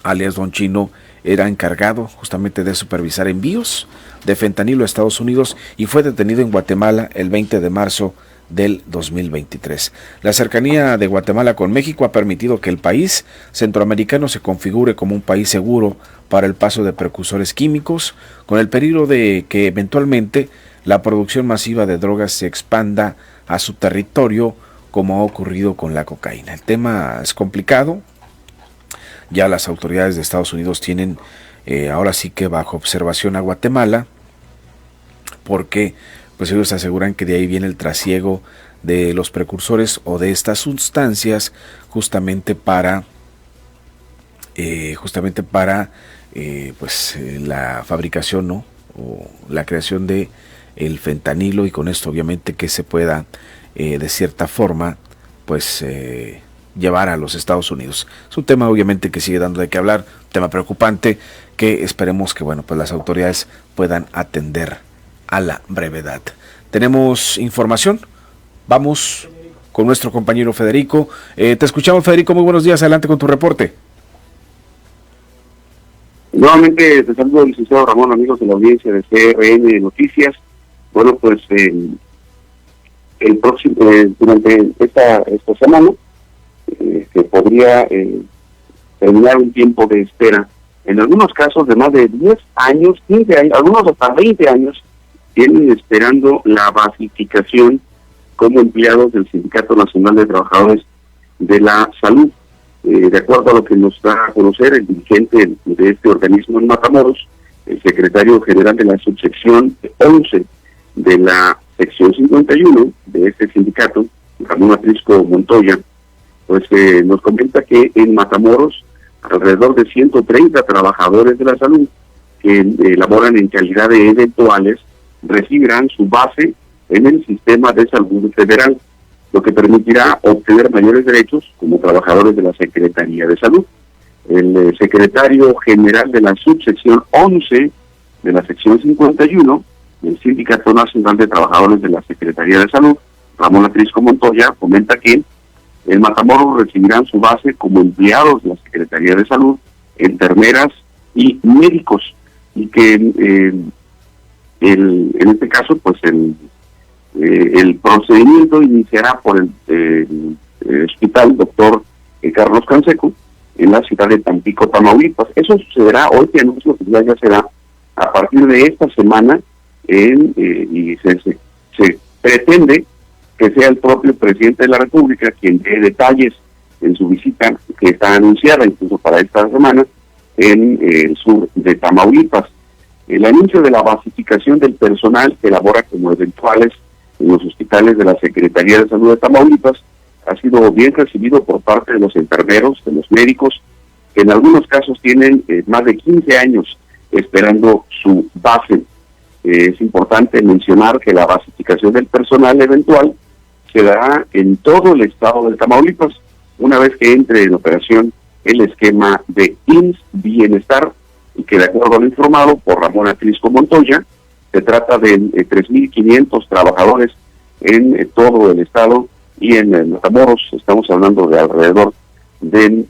[SPEAKER 1] alias Don Chino, era encargado justamente de supervisar envíos de fentanilo a Estados Unidos y fue detenido en Guatemala el 20 de marzo del 2023. La cercanía de Guatemala con México ha permitido que el país centroamericano se configure como un país seguro para el paso de precursores químicos, con el peligro de que eventualmente la producción masiva de drogas se expanda a su territorio, como ha ocurrido con la cocaína. El tema es complicado. Ya las autoridades de Estados Unidos tienen ahora sí que bajo observación a Guatemala, porque pues ellos aseguran que de ahí viene el trasiego de los precursores o de estas sustancias justamente para la fabricación, ¿no? O la creación de el fentanilo, y con esto obviamente que se pueda de cierta forma pues llevar a los Estados Unidos. Es un tema obviamente que sigue dando de qué hablar, un tema preocupante que esperemos que pues las autoridades puedan atender a la brevedad. Tenemos información, vamos con nuestro compañero Federico. Te escuchamos, Federico, muy buenos días, adelante con tu reporte.
[SPEAKER 2] Nuevamente te saludo, licenciado Ramón, amigos de la audiencia de CRN Noticias. Bueno, pues el próximo durante esta semana se podría terminar un tiempo de espera, en algunos casos de más de 10 años, 15 años, algunos hasta 20 años, tienen esperando la basificación como empleados del Sindicato Nacional de Trabajadores de la Salud. De acuerdo a lo que nos da a conocer el dirigente de este organismo en Matamoros, el secretario general de la subsección 11 de la sección 51 de este sindicato, Ramón Atrisco Montoya, pues nos comenta que en Matamoros alrededor de 130 trabajadores de la salud que laboran en calidad de eventuales recibirán su base en el sistema de salud federal, lo que permitirá obtener mayores derechos como trabajadores de la Secretaría de Salud. El secretario general de la subsección 11 de la sección 51 del Sindicato Nacional de Trabajadores de la Secretaría de Salud, Ramón Atrisco Montoya, comenta que en Matamoros recibirán su base como empleados de la Secretaría de Salud, enfermeras y médicos, y que en este caso pues el procedimiento iniciará por el hospital Dr. Carlos Canseco en la ciudad de Tampico, Tamaulipas. Eso sucederá hoy, que anuncio que ya será a partir de esta semana, y se pretende que sea el propio presidente de la República quien dé detalles en su visita, que está anunciada incluso para esta semana, en el sur de Tamaulipas. El anuncio de la basificación del personal que labora como eventuales en los hospitales de la Secretaría de Salud de Tamaulipas ha sido bien recibido por parte de los enfermeros, de los médicos, que en algunos casos tienen más de 15 años esperando su base. Es importante mencionar que la basificación del personal eventual se dará en todo el estado de Tamaulipas, una vez que entre en operación el esquema de IMSS Bienestar, y que de acuerdo a lo informado por Ramón Atrisco Montoya, se trata de 3.500 trabajadores en todo el estado, y en Matamoros estamos hablando de alrededor de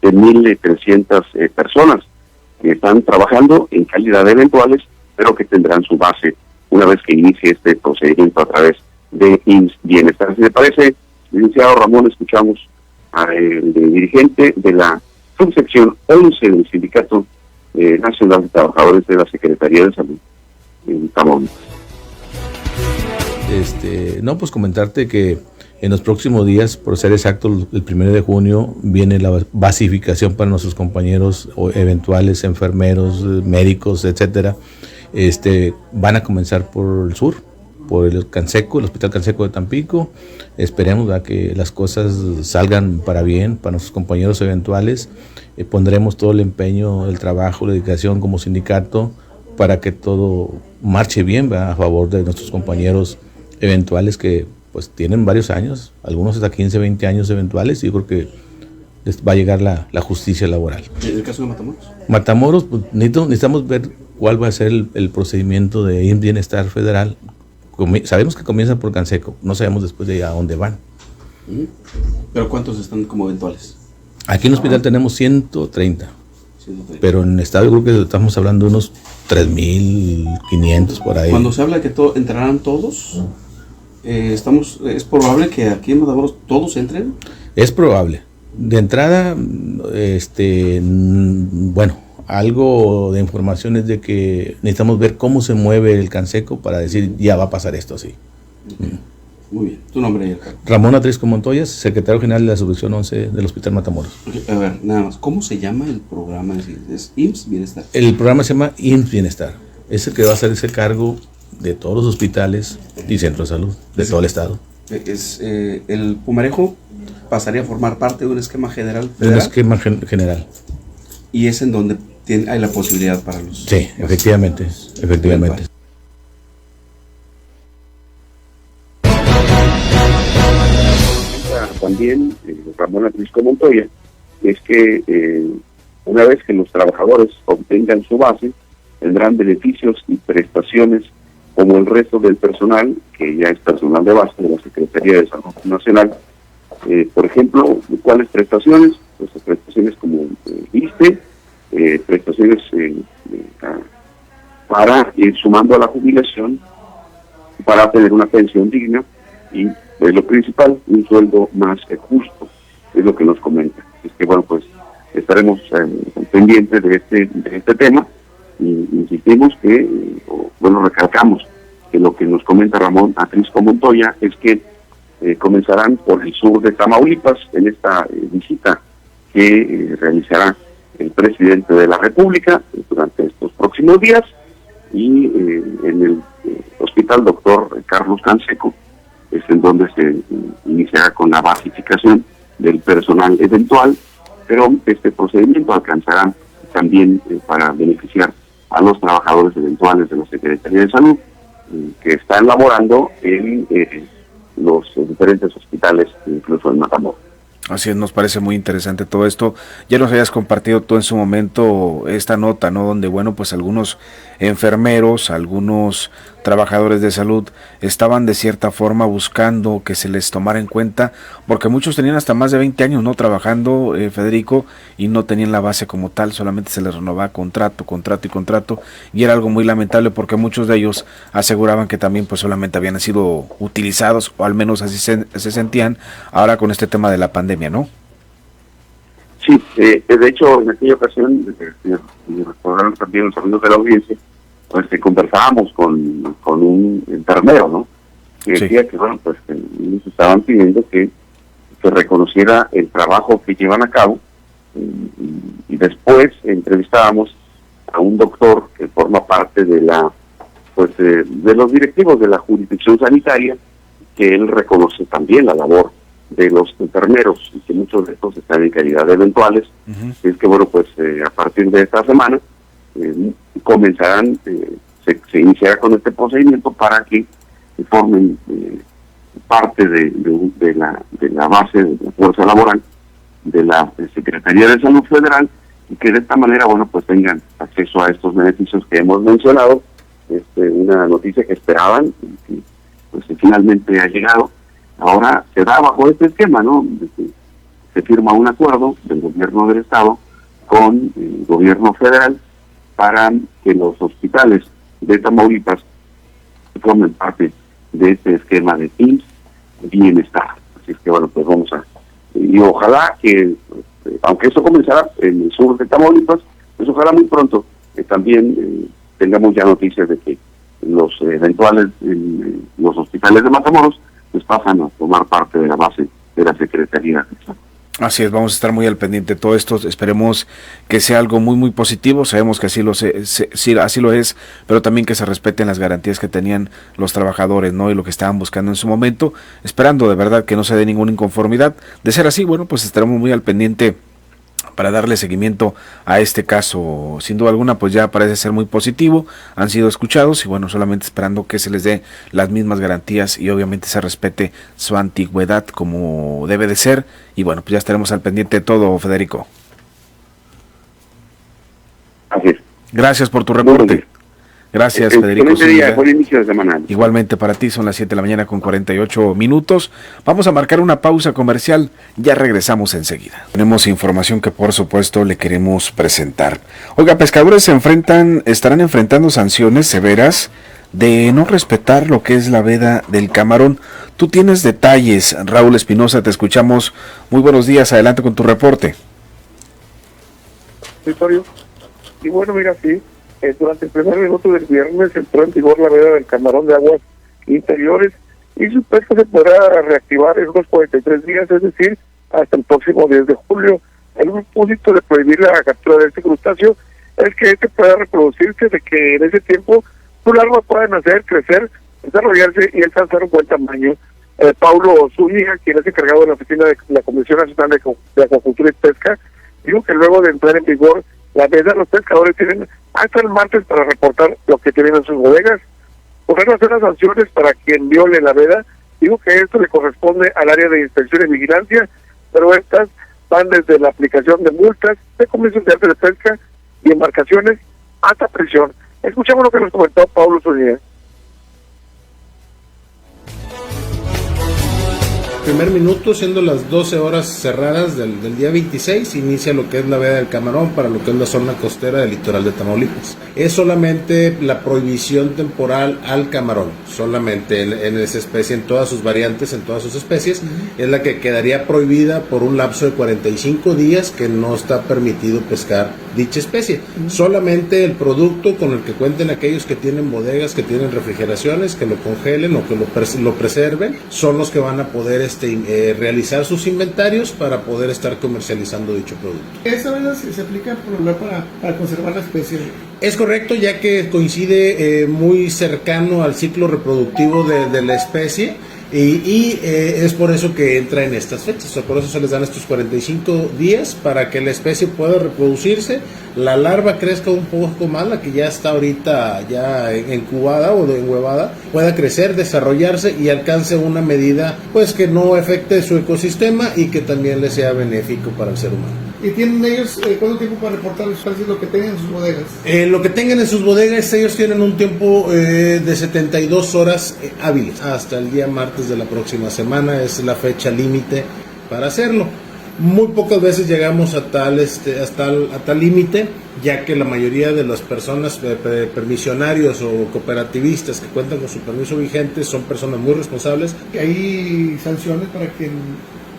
[SPEAKER 2] 1.300 personas que están trabajando en calidad de eventuales, pero que tendrán su base una vez que inicie este procedimiento a través de IMSS Bienestar. Si le parece, licenciado Ramón, escuchamos al dirigente de la subsección 11 del Sindicato Nacional de Trabajadores de la Secretaría de Salud en Tamaulipas.
[SPEAKER 3] No, pues comentarte que en los próximos días, por ser exacto, el 1 de junio, viene la basificación para nuestros compañeros eventuales, enfermeros, médicos, etcétera. Van a comenzar por el sur, por el Canseco, el Hospital Canseco de Tampico. Esperemos a que las cosas salgan para bien para nuestros compañeros eventuales. Pondremos todo el empeño, el trabajo, la dedicación como sindicato para que todo marche bien, ¿verdad?, a favor de nuestros compañeros eventuales que pues tienen varios años, algunos hasta 15, 20 años eventuales, y yo creo que les va a llegar la justicia laboral.
[SPEAKER 11] ¿En el caso de Matamoros?
[SPEAKER 3] Matamoros, pues necesitamos ver cuál va a ser el procedimiento de IMSS Bienestar Federal. Sabemos que comienza por Canseco, no sabemos después de a dónde van.
[SPEAKER 11] ¿Pero cuántos están como eventuales?
[SPEAKER 3] Aquí en el hospital tenemos 130, pero en el estado yo creo que estamos hablando de unos 3.500 por ahí.
[SPEAKER 11] Cuando se habla de que entrarán todos, ¿es probable que aquí en Matamoros todos entren?
[SPEAKER 3] Es probable. De entrada, bueno, algo de información es de que necesitamos ver cómo se mueve el Canseco para decir ya va a pasar esto así.
[SPEAKER 11] Okay. Muy bien. ¿Tu nombre?
[SPEAKER 3] Ramón Atrisco Montoya, secretario general de la subsección 11 del Hospital Matamoros.
[SPEAKER 11] Okay. A ver, nada más, ¿cómo se llama el programa? ¿Es IMSS Bienestar?
[SPEAKER 3] El programa se llama IMSS Bienestar. Es el que va a hacer ese cargo de todos los hospitales y centros de salud de todo el estado.
[SPEAKER 11] El Pumarejo pasaría a formar parte de un esquema general federal.
[SPEAKER 3] Un esquema general.
[SPEAKER 11] Y es en donde hay la posibilidad para los...
[SPEAKER 3] Sí, efectivamente.
[SPEAKER 2] También Ramón Atrisco Montoya es que una vez que los trabajadores obtengan su base, tendrán beneficios y prestaciones como el resto del personal, que ya es personal de base de la Secretaría de Salud Nacional. Por ejemplo, ¿cuáles prestaciones? Pues prestaciones como ISSSTE, prestaciones para ir sumando a la jubilación, para tener una pensión digna y, lo principal, un sueldo más justo, es lo que nos comenta. Es que, bueno, pues estaremos pendientes de este tema, y insistimos que, recalcamos que lo que nos comenta Ramón Atrisco Montoya es que comenzarán por el sur de Tamaulipas en esta visita que realizará el presidente de la República durante estos próximos días, y en el Hospital Dr. Carlos Canseco es en donde se iniciará con la basificación del personal eventual, pero este procedimiento alcanzará también para beneficiar a los trabajadores eventuales de la Secretaría de Salud que están laborando en los diferentes hospitales, incluso en Matamoros.
[SPEAKER 1] Así es, nos parece muy interesante todo esto. Ya nos habías compartido tú en su momento esta nota, ¿no? Donde, bueno, pues algunos enfermeros, algunos trabajadores de salud estaban de cierta forma buscando que se les tomara en cuenta, porque muchos tenían hasta más de 20 años, ¿no?, trabajando, Federico, y no tenían la base como tal, solamente se les renovaba contrato, y era algo muy lamentable porque muchos de ellos aseguraban que también pues solamente habían sido utilizados, o al menos así se sentían, ahora con este tema de la pandemia, ¿no?
[SPEAKER 2] Sí, de hecho, en aquella ocasión, y recordarán también los amigos de la audiencia, pues conversábamos con un enfermero, ¿no? Que decía que, bueno, pues que nos estaban pidiendo que se reconociera el trabajo que llevan a cabo, y después entrevistábamos a un doctor que forma parte de de los directivos de la jurisdicción sanitaria, que él reconoce también la labor de los enfermeros y que muchos de estos están en calidad de eventuales. Es que, bueno, pues a partir de esta semana comenzarán, se iniciará con este procedimiento para que formen parte de la base de la fuerza laboral de la Secretaría de Salud Federal, y que de esta manera, bueno, pues tengan acceso a estos beneficios que hemos mencionado. Una noticia que esperaban y que pues finalmente ha llegado. Ahora se da bajo este esquema, ¿no? Se firma un acuerdo del gobierno del estado con el gobierno federal para que los hospitales de Tamaulipas formen parte de este esquema de IMSS Bienestar. Así es que, bueno, pues vamos y ojalá que, aunque eso comenzará en el sur de Tamaulipas, pues ojalá muy pronto también tengamos ya noticias de que los eventuales los hospitales de Matamoros pues pasan a tomar parte de la base de la Secretaría.
[SPEAKER 1] Así es, vamos a estar muy al pendiente de todo esto. Esperemos que sea algo muy muy positivo. Sabemos que así así lo es, pero también que se respeten las garantías que tenían los trabajadores, ¿no? Y lo que estaban buscando en su momento, esperando de verdad que no se dé ninguna inconformidad. De ser así, bueno, pues estaremos muy al pendiente para darle seguimiento a este caso. Sin duda alguna, pues ya parece ser muy positivo, han sido escuchados y bueno, solamente esperando que se les dé las mismas garantías y obviamente se respete su antigüedad como debe de ser. Y bueno, pues ya estaremos al pendiente de todo, Federico.
[SPEAKER 2] Así es.
[SPEAKER 1] Gracias por tu reporte. Gracias, Federico.
[SPEAKER 2] Buen inicio de semana.
[SPEAKER 1] Igualmente para ti, son las 7 de la mañana con 48 minutos. Vamos a marcar una pausa comercial, ya regresamos enseguida. Tenemos información que por supuesto le queremos presentar. Oiga, pescadores estarán enfrentando sanciones severas de no respetar lo que es la veda del camarón. Tú tienes detalles, Raúl Espinosa, te escuchamos. Muy buenos días, adelante con tu reporte.
[SPEAKER 4] Victorio. Y bueno, mira, sí. Durante el primer minuto del viernes entró en vigor la veda del camarón de aguas interiores y su pesca se podrá reactivar en unos 43 días, es decir, hasta el próximo 10 de julio. El propósito de prohibir la captura de este crustáceo es que este pueda reproducirse, de que en ese tiempo su larva pueda nacer, crecer, desarrollarse y alcanzar un buen tamaño. Paulo Zúñiga, quien es encargado de la oficina de la Comisión Nacional de Acuacultura y Pesca, dijo que luego de entrar en vigor la veda, los pescadores tienen hasta el martes para reportar lo que tienen en sus bodegas. Podrán hacer las sanciones para quien viole la veda. Digo que esto le corresponde al área de inspección y vigilancia, pero estas van desde la aplicación de multas, de comisiones de arte de pesca y embarcaciones hasta prisión. Escuchamos lo que nos comentó Pablo Zúñiga.
[SPEAKER 12] Primer minuto, siendo las 12 horas cerradas del día 26, inicia lo que es la veda del camarón para lo que es la zona costera del litoral de Tamaulipas. Es solamente la prohibición temporal al camarón, solamente en esa especie, en todas sus variantes, en todas sus especies, es la que quedaría prohibida por un lapso de 45 días que no está permitido pescar dicha especie. Solamente el producto con el que cuenten aquellos que tienen bodegas, que tienen refrigeraciones, que lo congelen o que lo preserven, son los que van a poder realizar sus inventarios para poder estar comercializando dicho producto.
[SPEAKER 6] ¿Esa veda se aplica por lo para conservar la especie?
[SPEAKER 12] Es correcto, ya que coincide muy cercano al ciclo reproductivo de la especie y es por eso que entra en estas fechas. O sea, por eso se les dan estos 45 días para que la especie pueda reproducirse, la larva crezca un poco más, la que ya está ahorita ya incubada o enhuevada, pueda crecer, desarrollarse y alcance una medida pues que no afecte su ecosistema y que también le sea benéfico para el ser humano.
[SPEAKER 6] ¿Y tienen ellos cuánto tiempo para reportar los precios lo que tengan en sus bodegas?
[SPEAKER 12] Lo que tengan en sus bodegas, ellos tienen un tiempo de 72 horas hábiles. Hasta el día martes de la próxima semana es la fecha límite para hacerlo. Muy pocas veces llegamos a tal límite, ya que la mayoría de las personas, permisionarios o cooperativistas que cuentan con su permiso vigente, son personas muy responsables.
[SPEAKER 6] ¿Hay sanciones para quien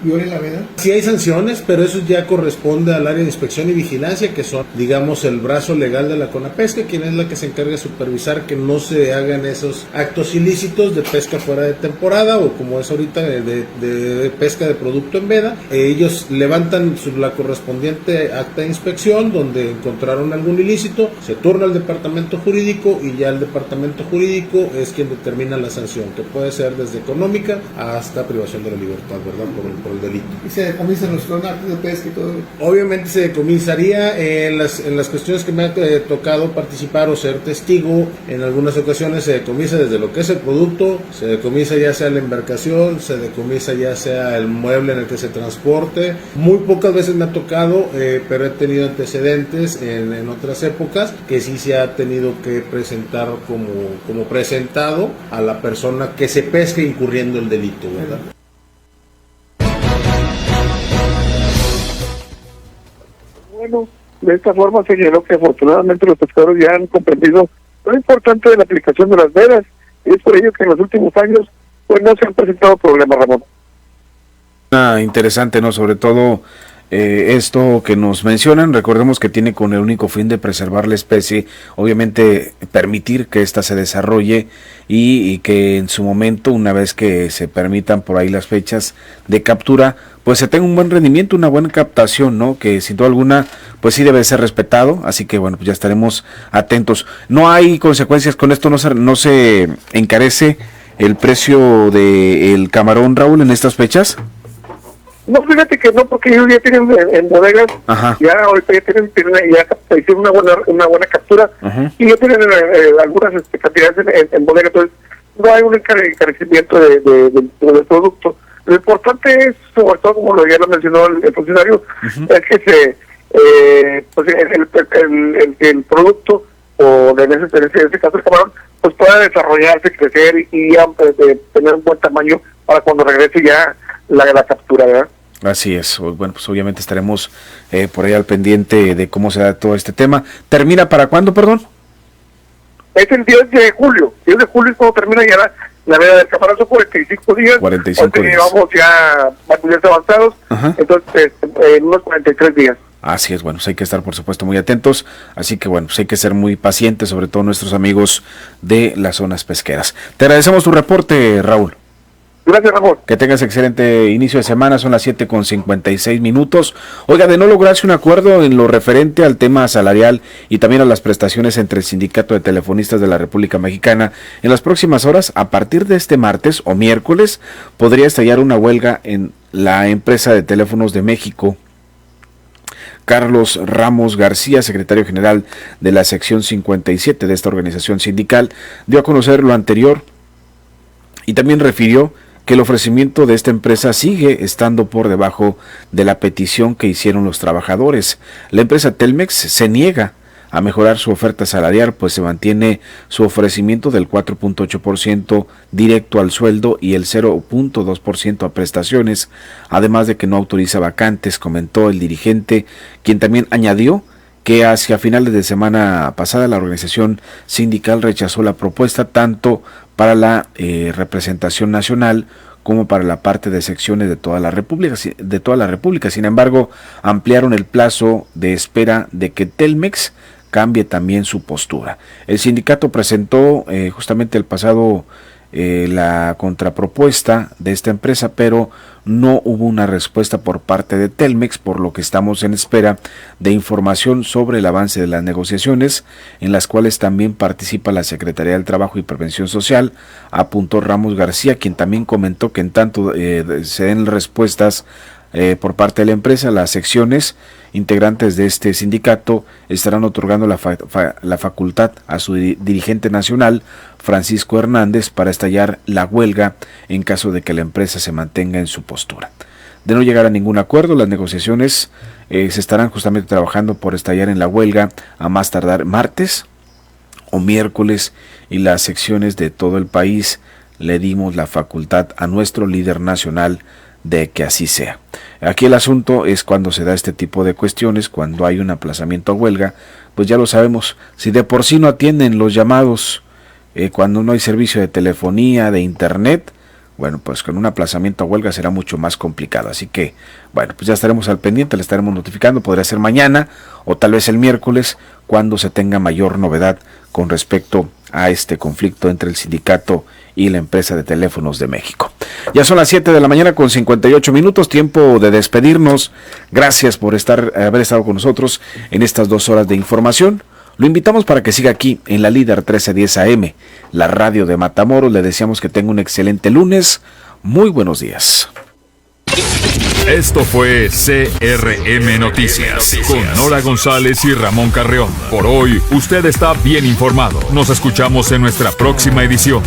[SPEAKER 6] viole la veda?
[SPEAKER 12] Sí hay sanciones, pero eso ya corresponde al área de inspección y vigilancia, que son, digamos, el brazo legal de la CONAPESCA, quien es la que se encarga de supervisar que no se hagan esos actos ilícitos de pesca fuera de temporada, o como es ahorita de pesca de producto en veda. Ellos levantan la correspondiente acta de inspección donde encontraron algún ilícito, se turna al departamento jurídico y ya el departamento jurídico es quien determina la sanción, que puede ser desde económica hasta privación de la libertad, ¿verdad? Por el delito.
[SPEAKER 6] ¿Y se decomisan los actos de pesca y todo?
[SPEAKER 12] Obviamente se decomisaría en las cuestiones que me ha tocado participar o ser testigo. En algunas ocasiones se decomisa desde lo que es el producto, se decomisa ya sea la embarcación, se decomisa ya sea el mueble en el que se transporte. Muy pocas veces me ha tocado, pero he tenido antecedentes en otras épocas que sí se ha tenido que presentar como presentado a la persona que se pesca incurriendo el delito, ¿verdad?
[SPEAKER 4] Bueno, de esta forma señaló que afortunadamente los pescadores ya han comprendido lo importante de la aplicación de las vedas, y es por ello que en los últimos años pues no se han presentado problemas, Ramón.
[SPEAKER 1] Interesante, ¿no? Sobre todo esto que nos mencionan, recordemos que tiene con el único fin de preservar la especie, obviamente permitir que ésta se desarrolle y que en su momento, una vez que se permitan por ahí las fechas de captura, pues se tenga un buen rendimiento, una buena captación, ¿no? Que sin duda alguna, pues sí debe ser respetado, así que bueno, pues ya estaremos atentos. ¿No hay consecuencias con esto? ¿No se encarece el precio del camarón, Raúl, en estas fechas?
[SPEAKER 4] No, fíjate que no, porque ellos ya tienen en bodegas, ya ahorita ya ya hicieron una buena captura, y ya tienen algunas cantidades en bodegas, entonces no hay un encarecimiento del producto. Lo importante es, sobre todo como ya lo mencionó el funcionario, es que pues el producto, o en ese caso el camarón, pues pueda desarrollarse, crecer y tener un buen tamaño para cuando regrese ya la captura, ¿verdad?
[SPEAKER 1] Así es, bueno, pues obviamente estaremos por ahí al pendiente de cómo se da todo este tema. ¿Termina para cuándo, perdón?
[SPEAKER 4] Es el 10 de julio. 10 de julio es cuando termina ya la veda del camarón, son 45 días.
[SPEAKER 1] 45 días.
[SPEAKER 4] Llevamos ya días avanzados, entonces en unos 43 días.
[SPEAKER 1] Así es, bueno, pues hay que estar por supuesto muy atentos, así que bueno, pues hay que ser muy pacientes, sobre todo nuestros amigos de las zonas pesqueras. Te agradecemos tu reporte, Raúl.
[SPEAKER 4] Gracias, Ramón.
[SPEAKER 1] Que tengas excelente inicio de semana, son las 7:56. Oiga, de no lograrse un acuerdo en lo referente al tema salarial y también a las prestaciones entre el Sindicato de Telefonistas de la República Mexicana, en las próximas horas, a partir de este martes o miércoles, podría estallar una huelga en la empresa de teléfonos de México. Carlos Ramos García, secretario general de la sección 57 de esta organización sindical, dio a conocer lo anterior y también refirió que el ofrecimiento de esta empresa sigue estando por debajo de la petición que hicieron los trabajadores. La empresa Telmex se niega a mejorar su oferta salarial, pues se mantiene su ofrecimiento del 4.8% directo al sueldo y el 0.2% a prestaciones, además de que no autoriza vacantes, comentó el dirigente, quien también añadió que hacia finales de semana pasada la organización sindical rechazó la propuesta tanto para la representación nacional como para la parte de secciones de toda la República. Sin embargo, ampliaron el plazo de espera de que Telmex cambie también su postura. El sindicato presentó justamente el pasado la contrapropuesta de esta empresa, pero no hubo una respuesta por parte de Telmex, por lo que estamos en espera de información sobre el avance de las negociaciones, en las cuales también participa la Secretaría del Trabajo y Prevención Social, apuntó Ramos García, quien también comentó que en tanto se den respuestas por parte de la empresa, las secciones integrantes de este sindicato estarán otorgando la facultad a su dirigente nacional, Francisco Hernández, para estallar la huelga en caso de que la empresa se mantenga en su postura. De no llegar a ningún acuerdo, las negociaciones se estarán justamente trabajando por estallar en la huelga a más tardar martes o miércoles, y las secciones de todo el país le dimos la facultad a nuestro líder nacional de que así sea. Aquí el asunto es cuando se da este tipo de cuestiones, cuando hay un aplazamiento a huelga, pues ya lo sabemos, si de por sí no atienden los llamados, cuando no hay servicio de telefonía, de internet, bueno, pues con un aplazamiento a huelga será mucho más complicado. Así que, bueno, pues ya estaremos al pendiente, le estaremos notificando, podría ser mañana o tal vez el miércoles, cuando se tenga mayor novedad con respecto a este conflicto entre el sindicato y la empresa de teléfonos de México. Ya son las 7 de la mañana con 58 minutos, tiempo de despedirnos. Gracias por haber estado con nosotros en estas 2 horas de información. Lo invitamos para que siga aquí en la Líder 1310 AM, la radio de Matamoros. Le deseamos que tenga un excelente lunes. Muy buenos días.
[SPEAKER 13] Esto fue CRM Noticias con Nora González y Ramón Carreón. Por hoy, usted está bien informado. Nos escuchamos en nuestra próxima edición.